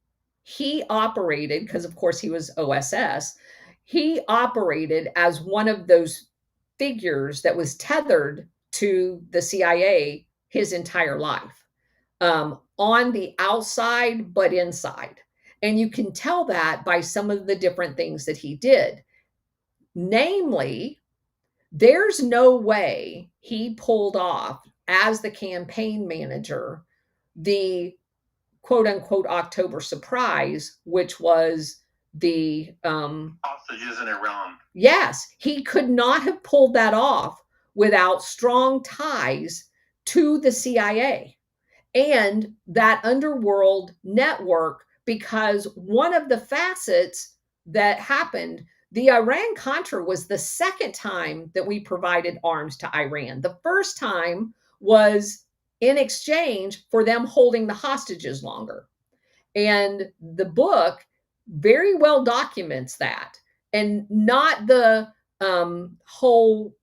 he operated, because of course he was OSS, he operated as one of those figures that was tethered to the CIA his entire life, on the outside, but inside. And you can tell that by some of the different things that he did. Namely, there's no way he pulled off, as the campaign manager, the quote unquote October surprise, which was the hostages in Iran. Yes, he could not have pulled that off without strong ties to the CIA and that underworld network, because one of the facets that happened, The Iran-Contra was the second time that we provided arms to Iran. The first time was in exchange for them holding the hostages longer. And the book very well documents that, and not the whole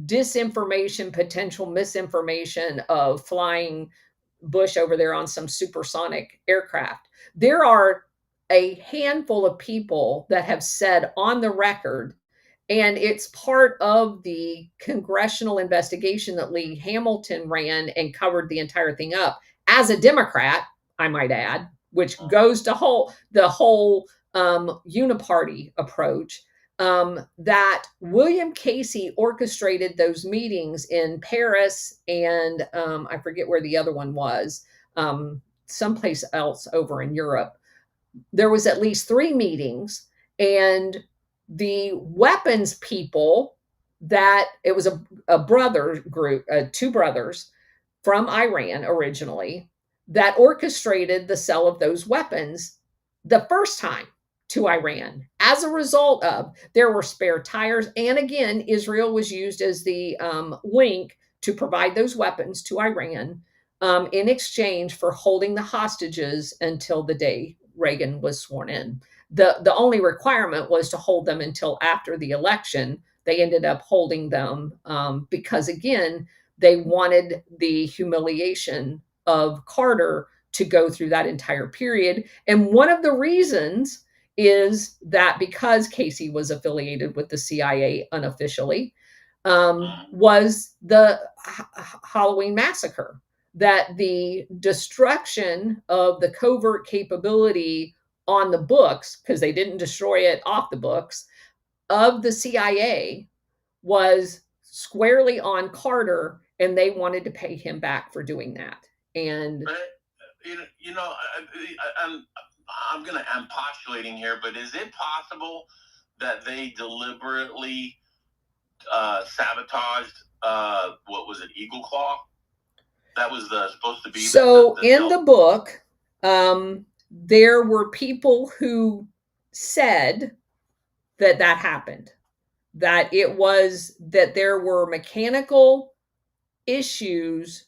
disinformation, potential misinformation of flying Bush over there on some supersonic aircraft. There are a handful of people that have said on the record, and it's part of the congressional investigation that Lee Hamilton ran and covered the entire thing up as a Democrat, I might add, which goes to the whole uniparty approach. That William Casey orchestrated those meetings in Paris and I forget where the other one was, someplace else over in Europe. There was at least 3 meetings, and the weapons people, that it was a brother group, 2 brothers from Iran originally, that orchestrated the sale of those weapons the first time to Iran. As a result of, there were spare tires, and again, Israel was used as the link to provide those weapons to Iran in exchange for holding the hostages until the day Reagan was sworn in. The only requirement was to hold them until after the election. They ended up holding them because, again, they wanted the humiliation of Carter to go through that entire period. And one of the reasons is that because Casey was affiliated with the CIA unofficially, was the Halloween massacre, that the destruction of the covert capability on the books, because they didn't destroy it off the books, of the CIA was squarely on Carter, and they wanted to pay him back for doing that. And I'm postulating here, but is it possible that they deliberately sabotaged what was it, Eagle Claw? That was supposed to be so in the book. There were people who said that happened, that it was that there were mechanical issues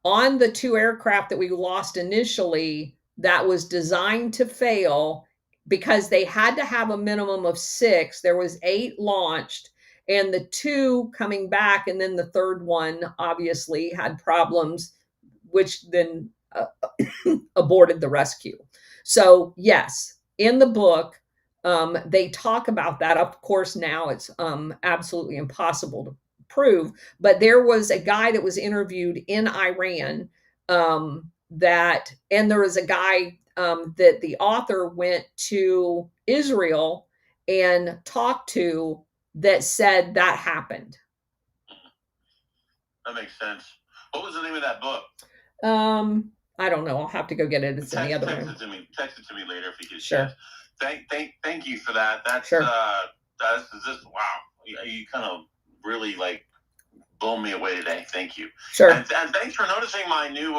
on the 2 aircraft that we lost initially that was designed to fail, because they had to have a minimum of 6. There was 8 launched, and the 2 coming back, and then the third one obviously had problems, which then aborted the rescue. So yes, in the book, they talk about that. Of course, now it's absolutely impossible to prove, but there was a guy that was interviewed in Iran, and there was a guy that the author went to Israel and talked to, that said that happened. That makes sense. What was the name of that book? I don't know. I'll have to go get it. It's in the other room. Text it to me later if you could. Sure. Thank you for that. That's sure. That's just wow. You kind of really like blown me away today. Thank you. Sure. And thanks for noticing my new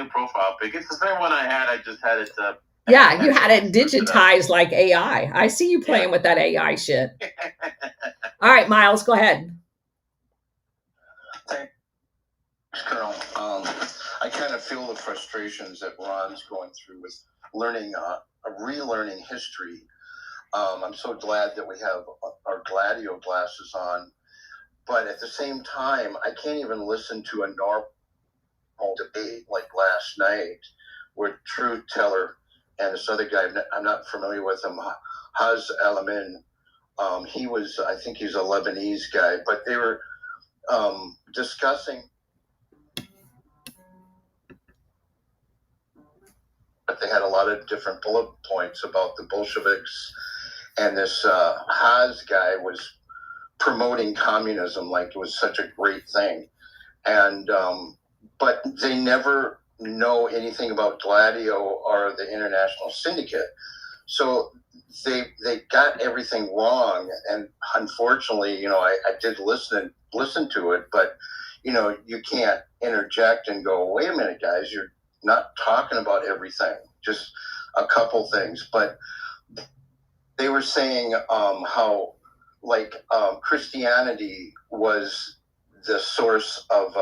profile pic. It's the same one I had. I just had it. Yeah, you had it digitized like AI. I see you playing with that AI shit. All right, Miles, go ahead. Thanks, Colonel. I kind of feel the frustrations that Ron's going through with learning, relearning history. I'm so glad that we have our Gladio glasses on, but at the same time, I can't even listen to a normal debate like last night, where Truth Teller and this other guy, I'm not familiar with him, Haz Alamin. I think he's a Lebanese guy, but they were discussing, but they had a lot of different bullet points about the Bolsheviks, and this Haz guy was promoting communism like it was such a great thing, and but they never know anything about Gladio or the International Syndicate, so they got everything wrong. And unfortunately, I did listen to it, but you can't interject and go, wait a minute, guys, you're not talking about everything, just a couple things. But they were saying how Christianity was the source of,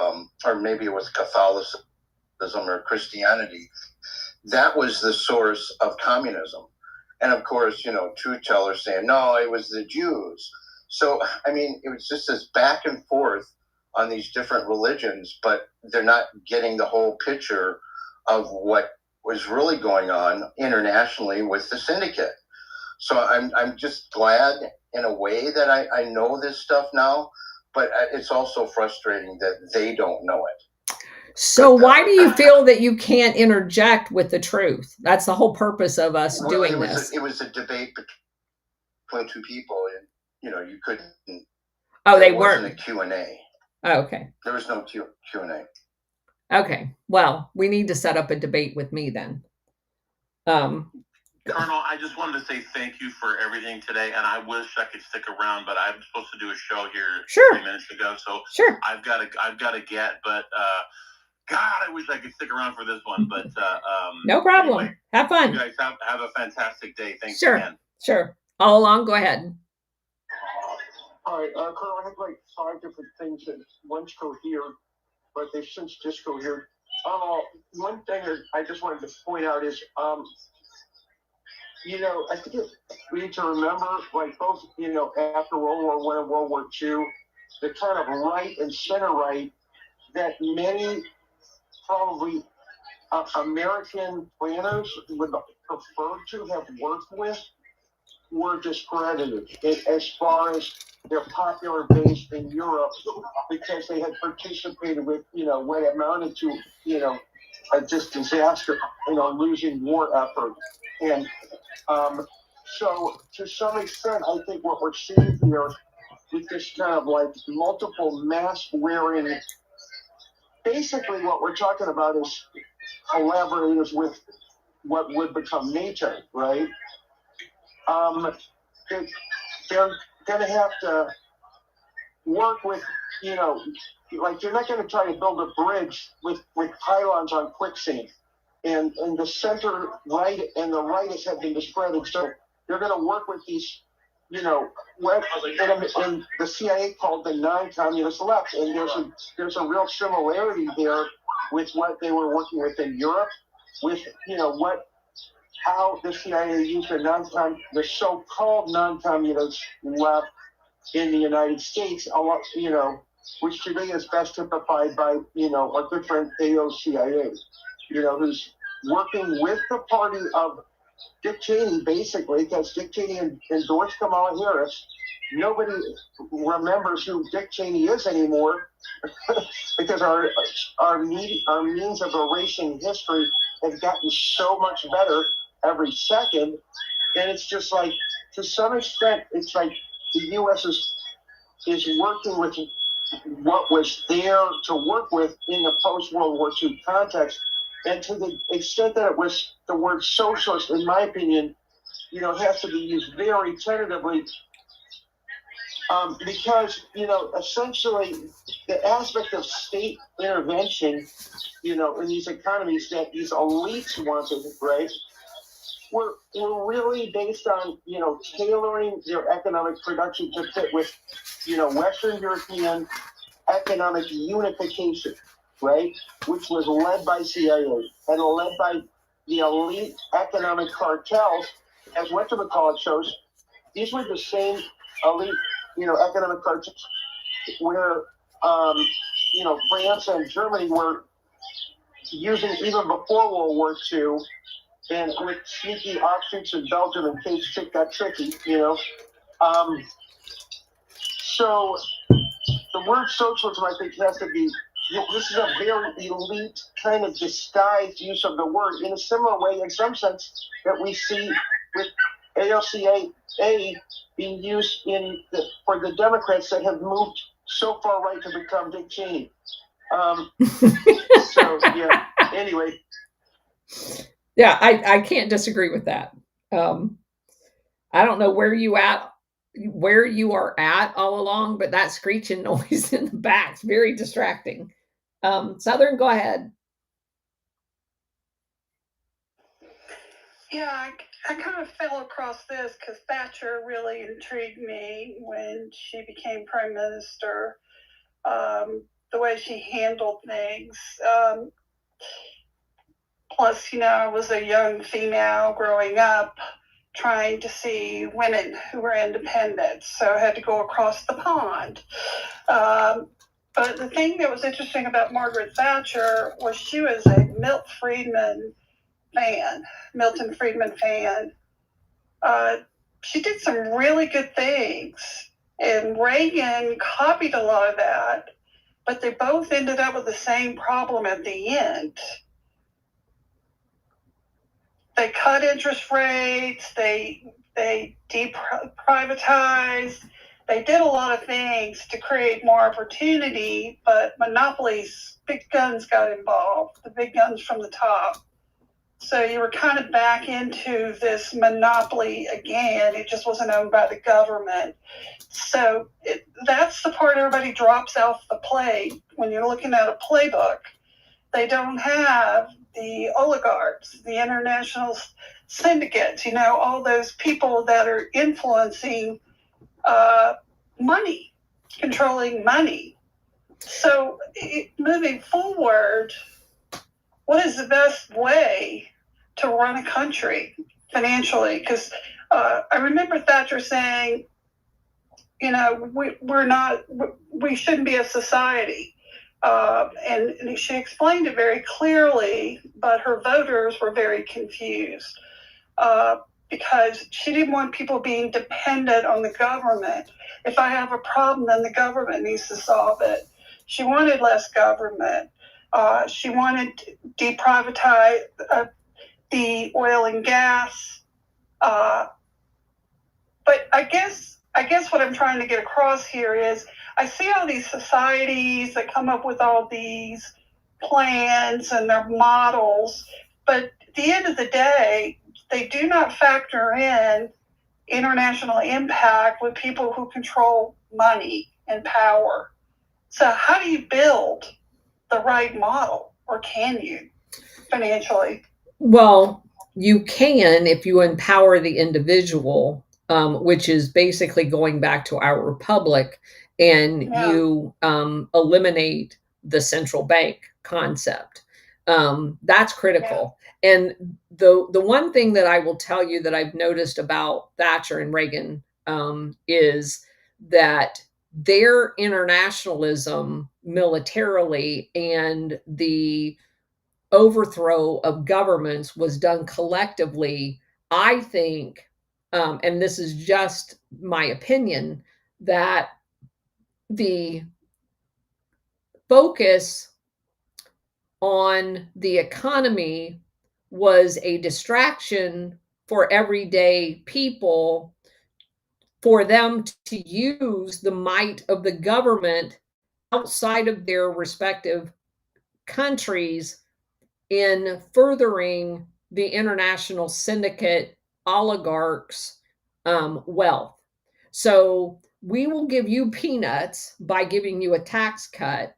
or maybe it was Catholicism or Christianity, that was the source of communism. And of course, truth tellers saying, no, it was the Jews. So, I mean, it was just this back and forth on these different religions, but they're not getting the whole picture of what was really going on internationally with the syndicate. So I'm just glad in a way that I know this stuff now, but it's also frustrating that they don't know it. So why do you feel that you can't interject with the truth? That's the whole purpose of us doing this. It was a debate between two people, and you couldn't. Oh, they weren't a Q&A. Oh, okay. There was no Q&A. Okay. Well, we need to set up a debate with me then. Colonel, I just wanted to say thank you for everything today, and I wish I could stick around, but I'm supposed to do a show here 3 minutes ago, so I've got to get. But God, I wish I could stick around for this one. But no problem. Anyway, have fun. You guys have a fantastic day. Thanks again. Sure. All along, go ahead. All right, Colonel, I have like 5 different things that once cohered, but they've since discohered. One thing that I just wanted to point out is, I think we need to remember, like both, after World War I and World War II, the kind of right and center right that many probably American planners would prefer to have worked with were discredited as far as their popular base in Europe, because they had participated with, what amounted to, a just disaster, losing war effort. And so to some extent, I think what we're seeing here with this kind of like multiple mask wearing, basically what we're talking about is collaborators with what would become NATO, right? They're going to have to work with, like you're not going to try to build a bridge with pylons on quicksand. And the center right and the right have been discredited. So they're going to work with these, what and the CIA called the non-communist left. And there's a real similarity there with what they were working with in Europe, with, how the CIA used the so-called non-communist left in the United States, which to me is best typified by, our good friend AOCIA, who's working with the party of Dick Cheney, basically, because Dick Cheney endorsed Kamala Harris. Nobody remembers who Dick Cheney is anymore because our means of erasing history have gotten so much better every second. And it's just like, to some extent, it's like the U.S. is working with what was there to work with in the post-World War II context. And to the extent that it was the word socialist, in my opinion, has to be used very tentatively, because, essentially the aspect of state intervention, in these economies that these elites wanted, right, were really based on, tailoring their economic production to fit with, Western European economic unification, right, which was led by CIA and led by the elite economic cartels, as whatchamacallit shows. These were the same elite, economic cartels where, France and Germany were using even before World War II, and with sneaky offshoots in Belgium in case shit got tricky, So the word socialism, I think, has to be, this is a very elite kind of disguised use of the word in a similar way, in some sense, that we see with ALCA being used for the Democrats that have moved so far right to become Dick Cheney. So, yeah, anyway. Yeah, I can't disagree with that. I don't know where you are at all along, but that screeching noise in the back is very distracting. Southern, go ahead. Yeah, I kind of fell across this because Thatcher really intrigued me when she became prime minister. The way she handled things. Plus, I was a young female growing up trying to see women who were independent, so I had to go across the pond. But the thing that was interesting about Margaret Thatcher was she was a Milton Friedman fan. She did some really good things, and Reagan copied a lot of that, but they both ended up with the same problem at the end. They cut interest rates, they deprivatized, they did a lot of things to create more opportunity, but monopolies, big guns got involved, the big guns from the top. So you were kind of back into this monopoly again. It just wasn't owned by the government. So that's the part everybody drops off the plate when you're looking at a playbook. They don't have the oligarchs, the international syndicates, all those people that are influencing money, controlling money. So moving forward, what is the best way to run a country financially? Because I remember Thatcher saying, we shouldn't be a society. And she explained it very clearly, but her voters were very confused because she didn't want people being dependent on the government. If I have a problem, then the government needs to solve it. She wanted less government. She wanted to deprivatize the oil and gas. But I guess what I'm trying to get across here is I see all these societies that come up with all these plans and their models, but at the end of the day, they do not factor in international impact with people who control money and power. So how do you build the right model, or can you financially? Well, you can if you empower the individual, which is basically going back to our republic, and you eliminate the central bank concept. That's critical. And the one thing that I will tell you that I've noticed about Thatcher and Reagan is that their internationalism militarily and the overthrow of governments was done collectively. I think, and this is just my opinion, that the focus on the economy was a distraction for everyday people, for them to use the might of the government outside of their respective countries in furthering the international syndicate oligarchs' wealth. So we will give you peanuts by giving you a tax cut,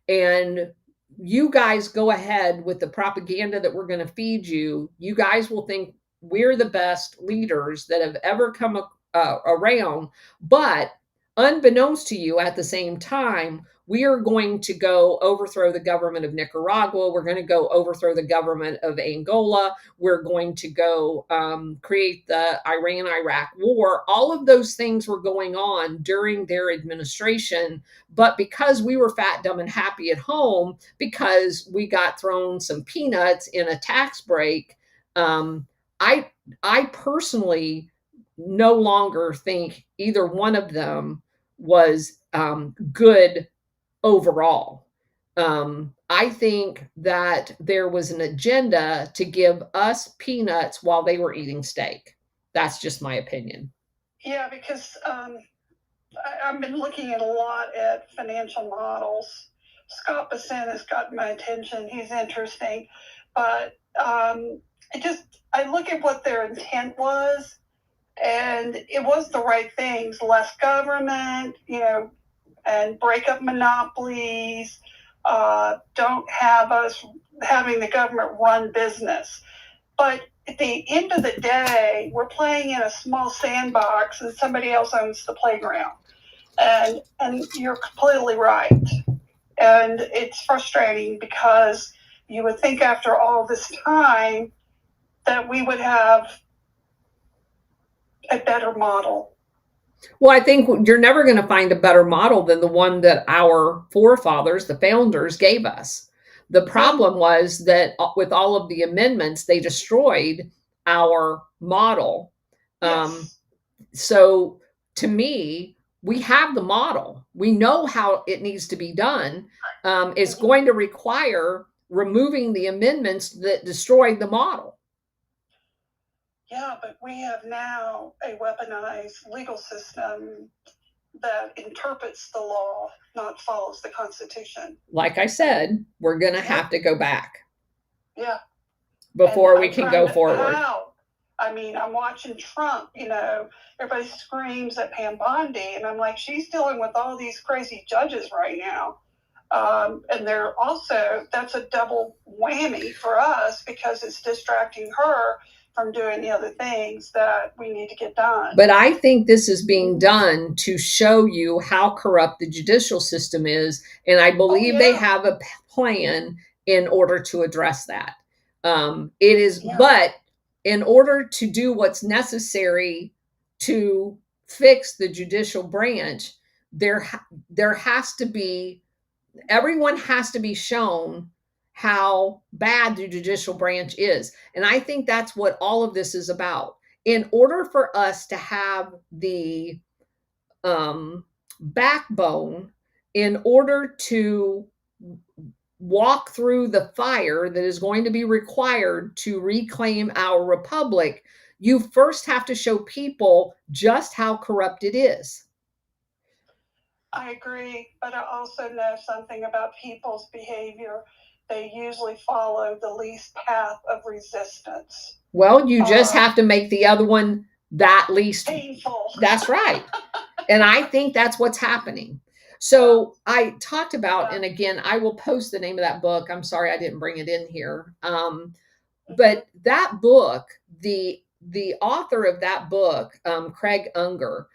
and you guys go ahead with the propaganda that we're going to feed you. You guys will think we're the best leaders that have ever come around, but unbeknownst to you, at the same time, we are going to go overthrow the government of Nicaragua. We're going to go overthrow the government of Angola. We're going to go create the Iran-Iraq war. All of those things were going on during their administration. But because we were fat, dumb, and happy at home, because we got thrown some peanuts in a tax break, I personally no longer think either one of them was good overall. I think that there was an agenda to give us peanuts while they were eating steak. That's just my opinion. Yeah, because I've been looking at a lot at financial models. Scott Bassett has gotten my attention. He's interesting. But I look at what their intent was, and it was the right things: less government, and break up monopolies. Don't have us having the government run business. But at the end of the day, we're playing in a small sandbox and somebody else owns the playground. And you're completely right. And it's frustrating because you would think after all this time that we would have a better model. Well, I think you're never going to find a better model than the one that our forefathers, the founders, gave us. The problem was that with all of the amendments, they destroyed our model. Yes. So to me, we have the model. We know how it needs to be done. It's going to require removing the amendments that destroyed the model. Yeah, but we have now a weaponized legal system that interprets the law, not follows the Constitution. Like I said, we're going to have to go back. Yeah. Before we can go forward. How? I mean, I'm watching Trump, everybody screams at Pam Bondi, and I'm like, she's dealing with all these crazy judges right now. And they're also, that's a double whammy for us because it's distracting her from doing the other things that we need to get done. But I think this is being done to show you how corrupt the judicial system is. And I believe they have a plan in order to address that. But in order to do what's necessary to fix the judicial branch, there has to be, everyone has to be shown how bad the judicial branch is. And I think that's what all of this is about. In order for us to have the backbone, in order to walk through the fire that is going to be required to reclaim our republic, you first have to show people just how corrupt it is. I agree, but I also know something about people's behavior. They usually follow the least path of resistance. Well, you just have to make the other one that least painful. That's right. And I think that's what's happening. So I talked about, and again, I will post the name of that book. I'm sorry I didn't bring it in here. But that book, the author of that book, Craig Unger,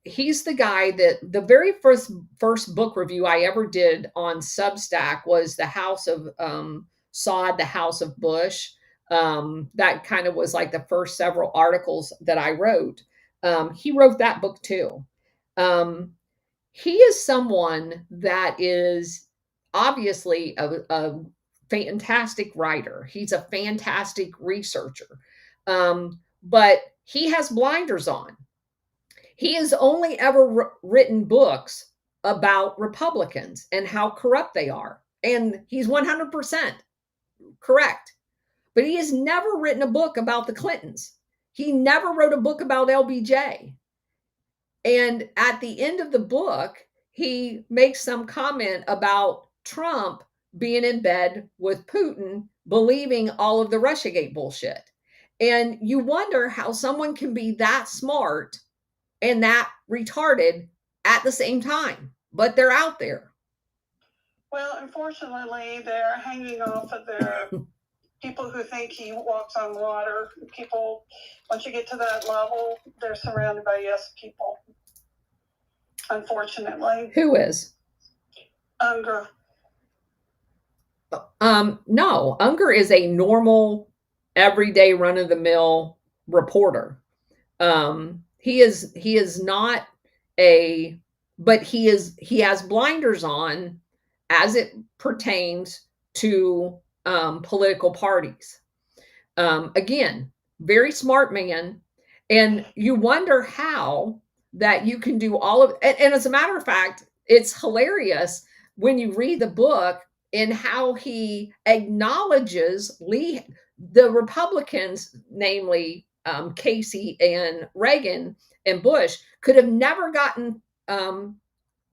he's the guy that the very first book review I ever did on Substack was The House of Sod, The House of Bush. That kind of was like the first several articles that I wrote. He wrote that book too. He is someone that is obviously a fantastic writer. He's a fantastic researcher. But he has blinders on. He has only ever written books about Republicans and how corrupt they are. And he's 100% correct. But he has never written a book about the Clintons. He never wrote a book about LBJ. And at the end of the book, he makes some comment about Trump being in bed with Putin, believing all of the Russiagate bullshit. And you wonder how someone can be that smart and that retarded at the same time, but they're out there. Well, unfortunately, they're hanging off of their people who think he walks on water. People, once you get to that level, they're surrounded by yes people. Unfortunately. Who is? Unger. No, Unger is a normal, everyday run-of-the-mill reporter. He is not but he has blinders on as it pertains to political parties. Again, very smart man. And you wonder how that you can do all of it. And as a matter of fact, it's hilarious when you read the book and how he acknowledges the Republicans, namely Casey and Reagan and Bush, could have never gotten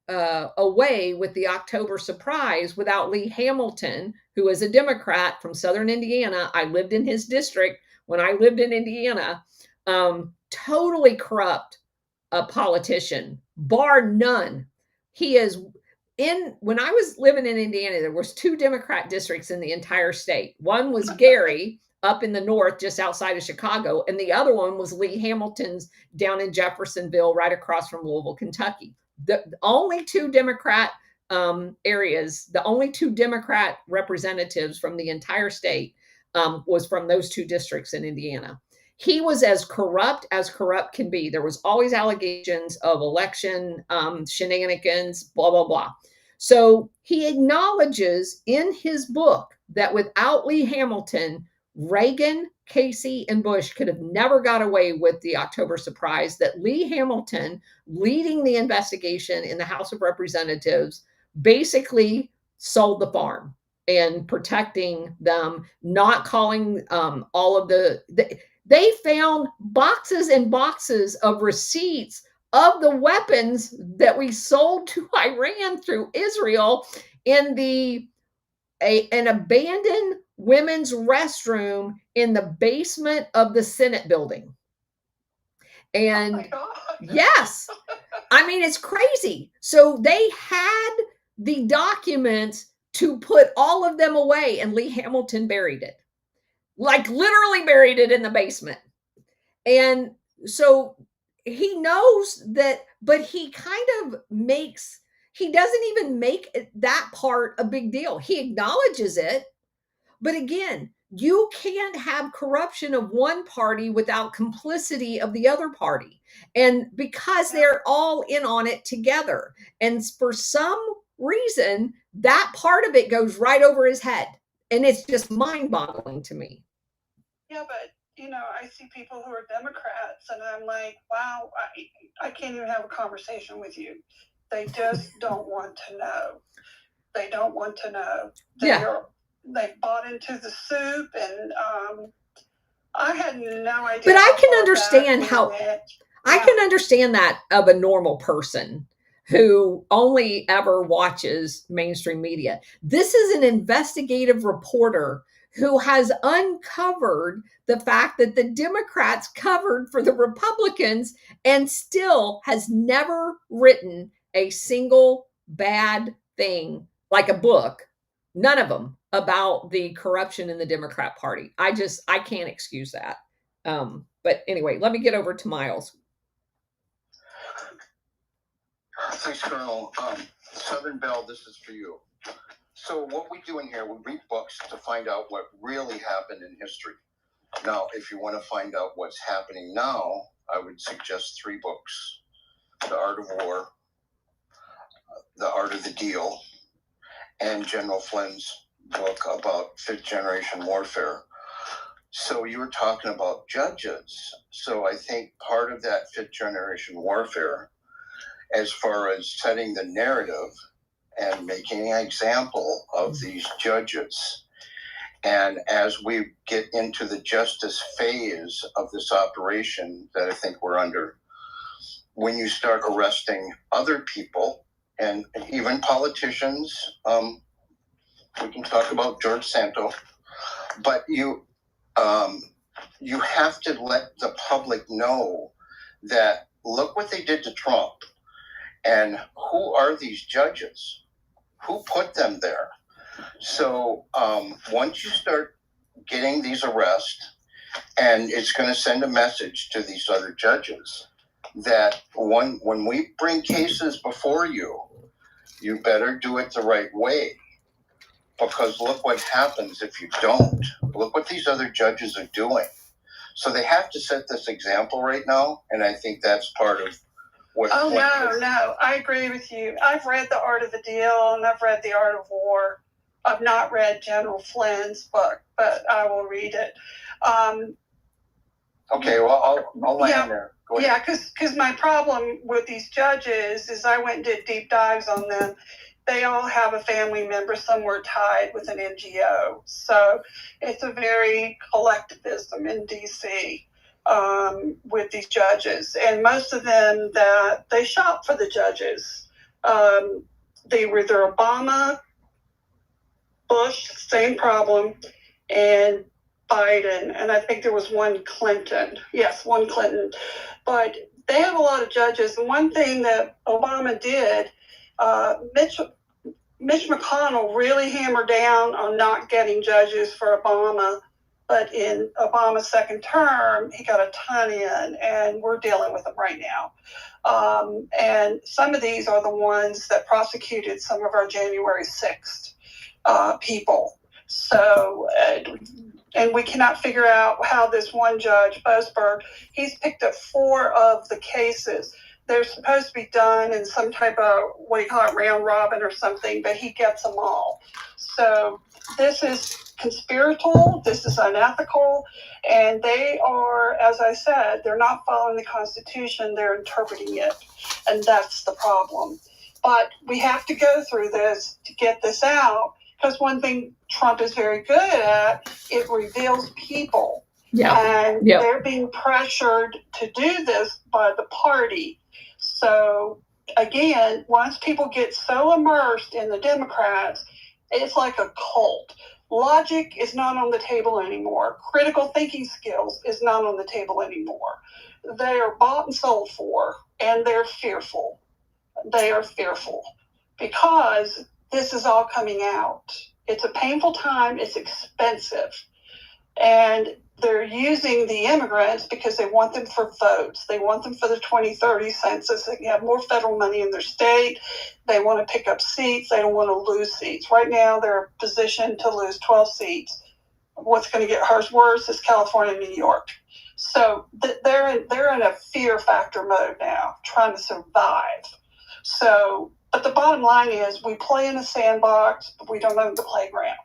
away with the October surprise without Lee Hamilton, who is a Democrat from Southern Indiana. I lived in his district when I lived in Indiana. Totally corrupt politician, bar none. He is when I was living in Indiana, there was 2 Democrat districts in the entire state. One was Gary up in the north, just outside of Chicago, and the other one was Lee Hamilton's down in Jeffersonville, right across from Louisville, Kentucky. The only 2 Democrat areas, the only 2 Democrat representatives from the entire state was from those 2 districts in Indiana. He was as corrupt can be. There was always allegations of election shenanigans, blah, blah, blah. So he acknowledges in his book that without Lee Hamilton, Reagan, Casey, and Bush could have never got away with the October surprise, that Lee Hamilton, leading the investigation in the House of Representatives, basically sold the farm and protecting them, not calling all of they found boxes and boxes of receipts of the weapons that we sold to Iran through Israel in an abandoned women's restroom in the basement of the Senate building. And yes, I mean, it's crazy. So they had the documents to put all of them away, and Lee Hamilton buried it, like literally buried it in the basement. And so he knows that, but he kind of he doesn't even make that part a big deal. He acknowledges it, but again, you can't have corruption of one party without complicity of the other party. And because they're all in on it together. And for some reason, that part of it goes right over his head. And it's just mind-boggling to me. Yeah, but I see people who are Democrats, and I'm like, wow, I can't even have a conversation with you. They just don't want to know. They don't want to know. They bought into the soup, and I had no idea. But I can understand I can understand that of a normal person who only ever watches mainstream media. This is an investigative reporter who has uncovered the fact that the Democrats covered for the Republicans and still has never written a single bad thing, like a book, none of them, about the corruption in the Democrat Party. I can't excuse that. But anyway, let me get over to Miles. Thanks, Colonel. Southern Belle, this is for you. So what we do in here, we read books to find out what really happened in history. Now, if you want to find out what's happening now, I would suggest 3 books: The Art of War, The Art of the Deal, and General Flynn's book about 5th generation warfare. So you were talking about judges. So I think part of that 5th generation warfare, as far as setting the narrative and making an example of these judges, and as we get into the justice phase of this operation that I think we're under, when you start arresting other people and even politicians, we can talk about George Santos, but you have to let the public know that look what they did to Trump, and who are these judges? Who put them there? So once you start getting these arrests, and it's going to send a message to these other judges that when we bring cases before you, you better do it the right way. Because look what happens if you don't. Look what these other judges are doing. So they have to set this example right now, and I think that's part of what... Oh, no, I agree with you. I've read The Art of the Deal, and I've read The Art of War. I've not read General Flynn's book, but I will read it. Okay, well, I'll land there. Go ahead. Yeah, because my problem with these judges is I went and did deep dives on them. They all have a family member somewhere tied with an NGO. So it's a very collectivism in D.C. With these judges. And most of them that they shop for the judges. They were either Obama, Bush, same problem, and Biden. And I think there was one Clinton. Yes, one Clinton. But they have a lot of judges. And one thing that Obama did, Mitch McConnell really hammered down on not getting judges for Obama, but in Obama's second term, he got a ton in, and we're dealing with them right now. And some of these are the ones that prosecuted some of our January 6th people. So, and we cannot figure out how this one judge, Busberg, he's picked up 4 of the cases. They're supposed to be done in some type of, what do you call it, round robin or something, but he gets them all. So this is conspiratorial, this is unethical, and they are, as I said, they're not following the Constitution, they're interpreting it, and that's the problem. But we have to go through this to get this out, because one thing Trump is very good at, it reveals people. Yeah. And they're being pressured to do this by the party. So again, once people get so immersed in the Democrats, it's like a cult. Logic is not on the table anymore. Critical thinking skills is not on the table anymore. They are bought and sold for, and they're fearful. They are fearful because this is all coming out. It's a painful time. It's expensive. And they're using the immigrants because they want them for votes. They want them for the 2030 census. They can have more federal money in their state. They want to pick up seats. They don't want to lose seats. Right now, they're positioned to lose 12 seats. What's going to get worse is California and New York. So they're in a fear factor mode now, trying to survive. So, but the bottom line is we play in a sandbox, but we don't own the playground.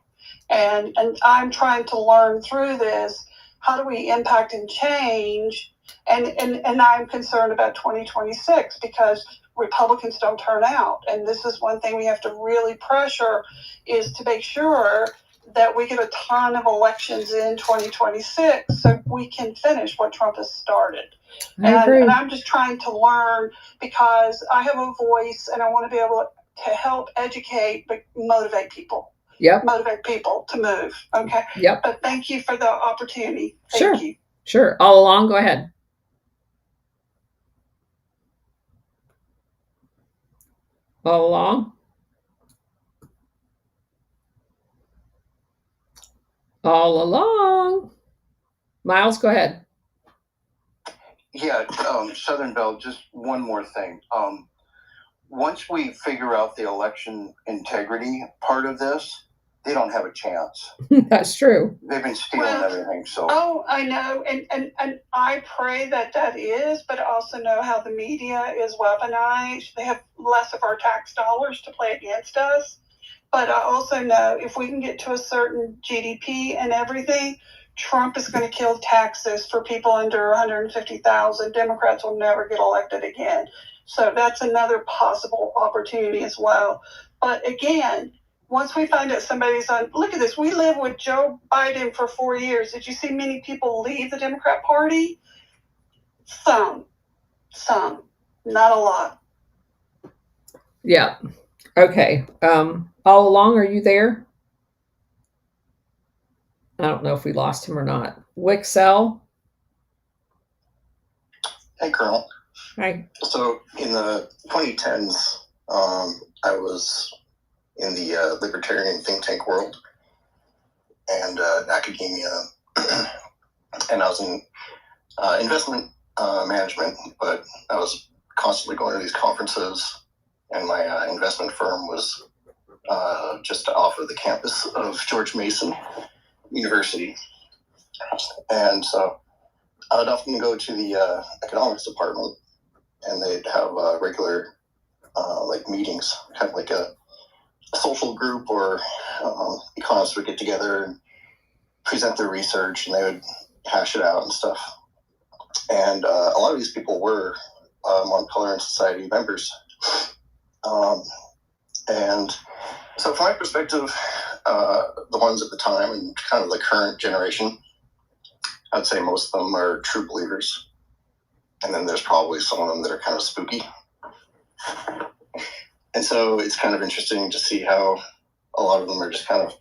And I'm trying to learn through this, how do we impact and change? And I'm concerned about 2026 because Republicans don't turn out. And this is one thing we have to really pressure, is to make sure that we get a ton of elections in 2026 so we can finish what Trump has started. And I'm just trying to learn because I have a voice and I want to be able to help educate, but motivate people. Yep. Motivate people to move. Okay. Yep. But thank you for the opportunity. Sure. Thank you. Sure. All along, go ahead. All along. All along. Miles, go ahead. Yeah, Southern Belle, just one more thing. Once we figure out the election integrity part of this, they don't have a chance. That's true. They've been stealing everything. So. Oh, I know, and I pray that is, but I also know how the media is weaponized. They have less of our tax dollars to play against us. But I also know if we can get to a certain GDP and everything, Trump is going to kill taxes for people under 150,000. Democrats will never get elected again. So that's another possible opportunity as well. But again, once we find out somebody's on, look at this, we lived with Joe Biden for 4 years. Did you see many people leave the Democrat Party? Some, not a lot. Yeah. Okay. All along, are you there? I don't know if we lost him or not. Wixell? Hey, Colonel. Hi. So in the 2010s, I was in the libertarian think tank world and academia, and I was in investment management, but I was constantly going to these conferences, and my investment firm was just off of the campus of George Mason University. And so I would often go to the economics department, and they'd have regular like meetings, kind of like a social group, or economists would get together and present their research, and they would hash it out and stuff. And a lot of these people were Montpelier Society members. And so from my perspective, the ones at the time and kind of the current generation, I'd say most of them are true believers. And then there's probably some of them that are kind of spooky. And so it's kind of interesting to see how a lot of them are just kind of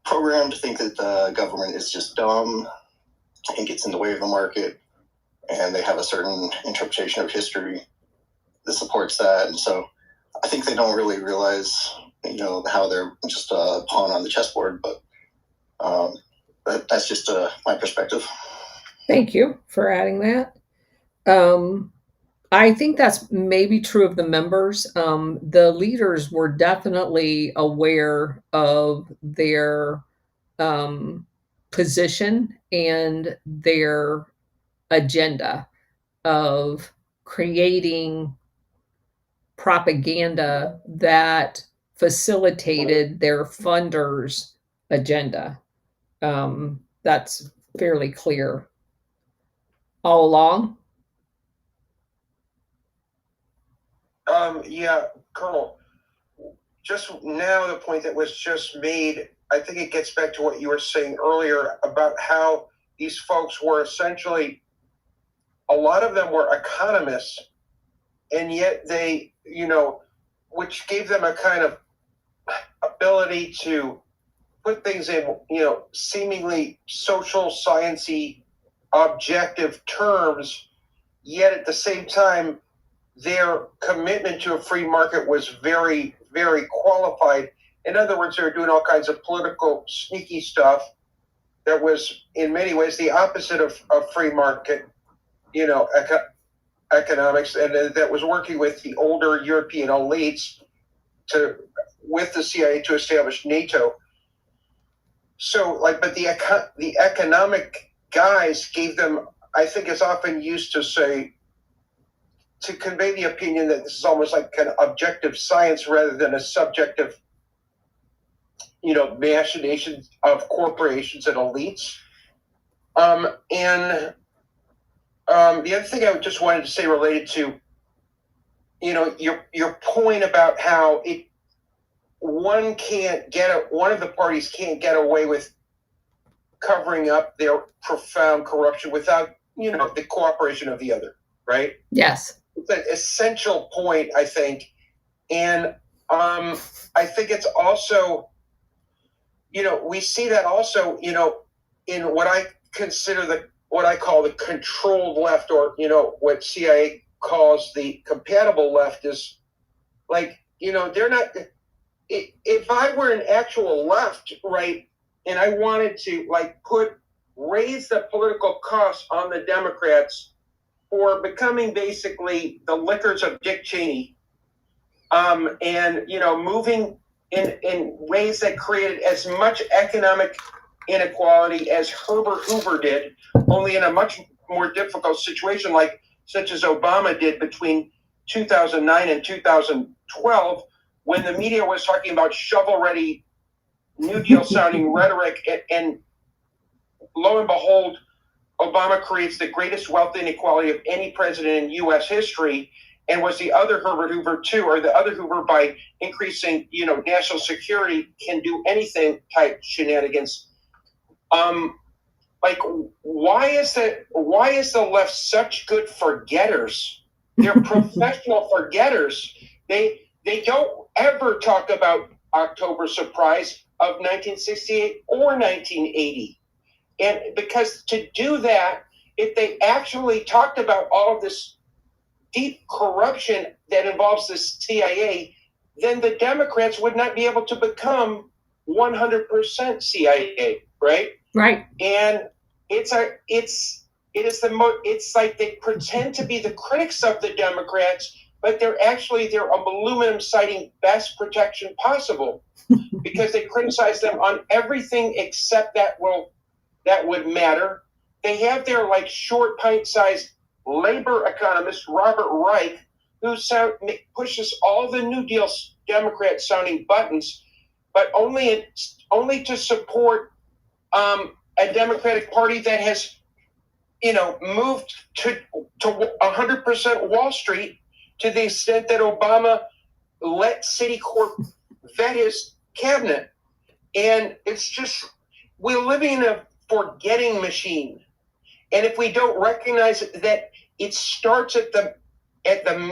programmed to think that the government is just dumb and gets in the way of the market. And they have a certain interpretation of history that supports that. And so I think they don't really realize how they're just a pawn on the chessboard. But that's just my perspective. Thank you for adding that. I think that's maybe true of the members. The leaders were definitely aware of their position and their agenda of creating propaganda that facilitated their funders' agenda. That's fairly clear all along. Yeah, Colonel, just now the point that was just made, I think it gets back to what you were saying earlier about how these folks were essentially, a lot of them were economists, and yet they, which gave them a kind of ability to put things in, seemingly social, sciencey, objective terms, yet at the same time, their commitment to a free market was very, very qualified. In other words, they were doing all kinds of political sneaky stuff that was in many ways the opposite of free market, economics, and that was working with the older European elites with the CIA to establish NATO. So, but the economic guys gave them, I think it's often used to say, to convey the opinion that this is almost like kind of objective science rather than a subjective, machination of corporations and elites. The other thing I just wanted to say related to, your point about how one of the parties can't get away with covering up their profound corruption without, the cooperation of the other, right? Yes. It's an essential point, I think. And I think it's also, we see that also, in what I consider what I call the controlled left, or, what CIA calls the compatible left, is like, they're not, if I were an actual left, right, and I wanted to raise the political costs on the Democrats for becoming basically the lickers of Dick Cheney, and moving in ways that created as much economic inequality as Herbert Hoover did, only in a much more difficult situation, such as Obama did between 2009 and 2012, when the media was talking about shovel-ready New Deal sounding rhetoric, and lo and behold, Obama creates the greatest wealth inequality of any president in U.S. history, and was the other Herbert Hoover too, or the other Hoover by increasing, national security, can do anything type shenanigans. Why is the left such good forgetters? They're professional forgetters. They don't ever talk about October surprise of 1968 or 1980. And because to do that, if they actually talked about all of this deep corruption that involves the CIA, then the Democrats would not be able to become 100% CIA, right? Right. And it's like they pretend to be the critics of the Democrats, but they're aluminum sighting best protection possible, because they criticize them on everything except that would matter. They have their short pint-sized labor economist, Robert Reich, who pushes all the New Deal Democrat sounding buttons, but only to support a Democratic Party that has, moved to 100% Wall Street, to the extent that Obama let Citicorp vet his cabinet. And it's just, we're living in a forgetting machine. And if we don't recognize that it starts at the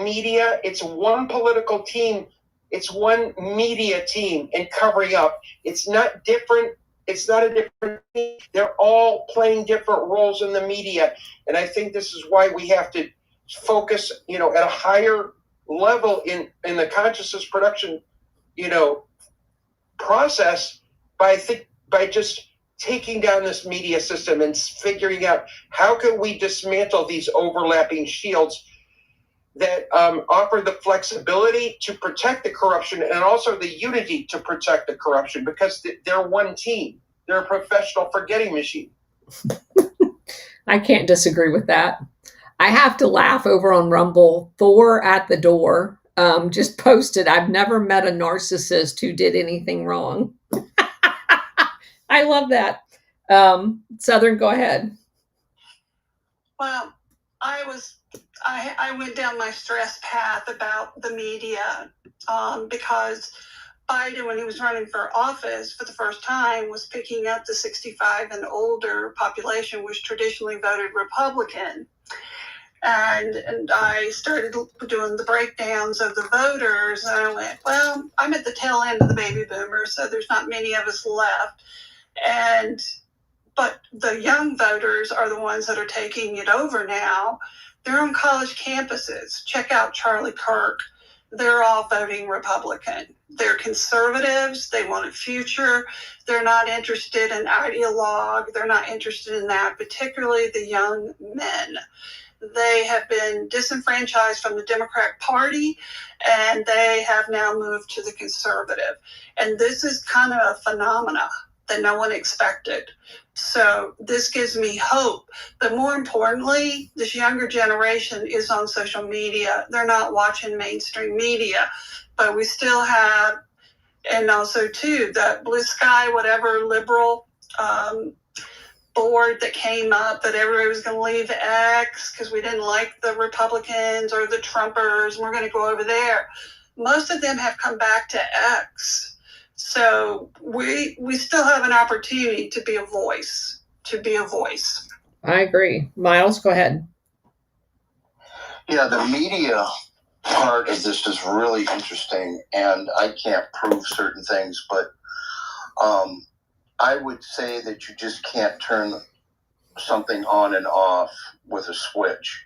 media, it's one political team, it's one media team, and covering up. It's not different. It's not a different team. They're all playing different roles in the media. And I think this is why we have to focus, at a higher level in the consciousness production, process by just taking down this media system and figuring out how can we dismantle these overlapping shields that offer the flexibility to protect the corruption and also the unity to protect the corruption, because they're one team. They're a professional forgetting machine. I can't disagree with that. I have to laugh over on Rumble. Thor at the door just posted, I've never met a narcissist who did anything wrong. I love that. Southern, go ahead. Well, I went down my stress path about the media because Biden, when he was running for office for the first time, was picking up the 65 and older population, which traditionally voted Republican. And I started doing the breakdowns of the voters, and I went, well, I'm at the tail end of the baby boomers, so there's not many of us left. But the young voters are the ones that are taking it over now. They're on college campuses. Check out Charlie Kirk. They're all voting Republican. They're conservatives. They want a future. They're not interested in ideologue. They're not interested in that, particularly the young men. They have been disenfranchised from the Democratic Party, and they have now moved to the conservative. And this is kind of a phenomena that no one expected. So this gives me hope. But more importantly, this younger generation is on social media. They're not watching mainstream media. But we still have, and also too, that blue sky, whatever liberal board that came up that everybody was going to leave X because we didn't like the Republicans or the Trumpers, and we're going to go over there. Most of them have come back to X. So we still have an opportunity to be a voice, I agree. Miles, go ahead. Yeah, the media part of this is really interesting, and I can't prove certain things, but I would say that you just can't turn something on and off with a switch.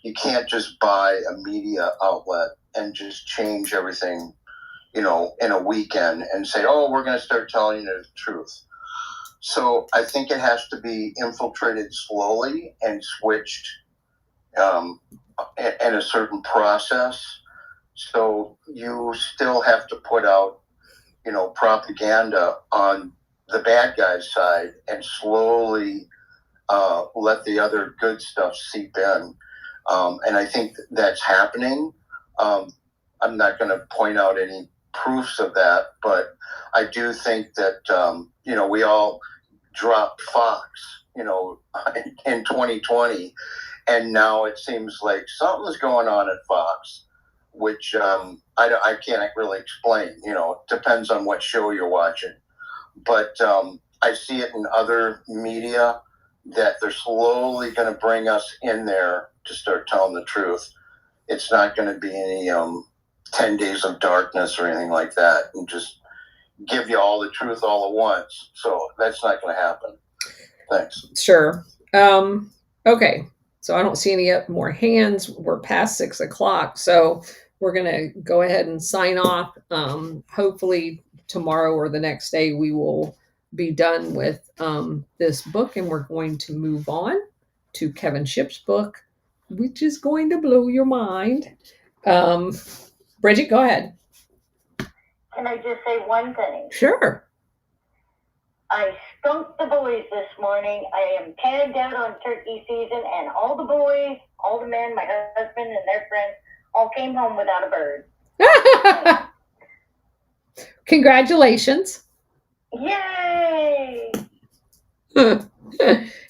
You can't just buy a media outlet and just change everything, in a weekend and say, oh, we're going to start telling you the truth. So I think it has to be infiltrated slowly and switched in a certain process. So you still have to put out, propaganda on the bad guy's side and slowly let the other good stuff seep in. And I think that's happening. I'm not going to point out any proofs of that, but I do think that, we all dropped Fox, in 2020. And now it seems like something's going on at Fox, which I can't really explain. It depends on what show you're watching. But I see it in other media that they're slowly going to bring us in there to start telling the truth. It's not going to be any 10 days of darkness or anything like that and just give you all the truth all at once. So that's not going to happen. Thanks. Sure. Okay. So I don't see any more hands. We're past 6 o'clock. So we're going to go ahead and sign off. Hopefully tomorrow or the next day, we will be done with this book, and we're going to move on to Kevin Shipp's book, which is going to blow your mind. Bridget, go ahead. Can I just say one thing? Sure. I skunked the boys this morning. I am tagged out on turkey season, and all the boys, all the men, my husband and their friends, all came home without a bird. Congratulations. Yay!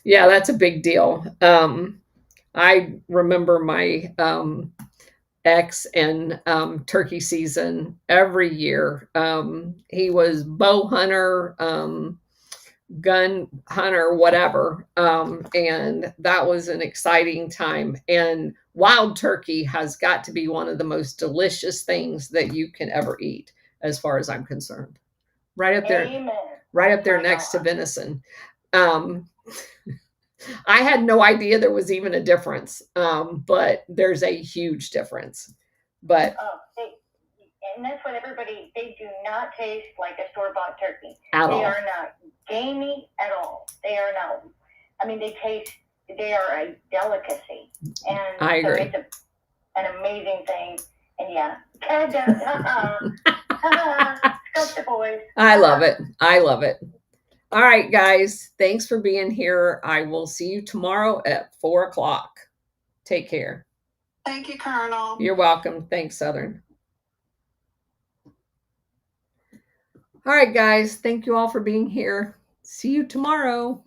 Yeah, that's a big deal. I remember my ex and turkey season every year. He was bow hunter, gun hunter, whatever. And that was an exciting time. And wild turkey has got to be one of the most delicious things that you can ever eat, as far as I'm concerned. Right up there. Amen. Right up there next to venison. I had no idea there was even a difference, but there's a huge difference. But and that's what everybody, they do not taste like a store-bought turkey. At They all. are not gamey at all. They are not, I mean, they are a delicacy. And I agree. So it's an amazing thing. And yeah, Scout the boys. I love it. I love it. All right, guys. Thanks for being here. I will see you tomorrow at 4:00. Take care. Thank you, Colonel. You're welcome. Thanks, Southern. All right, guys. Thank you all for being here. See you tomorrow.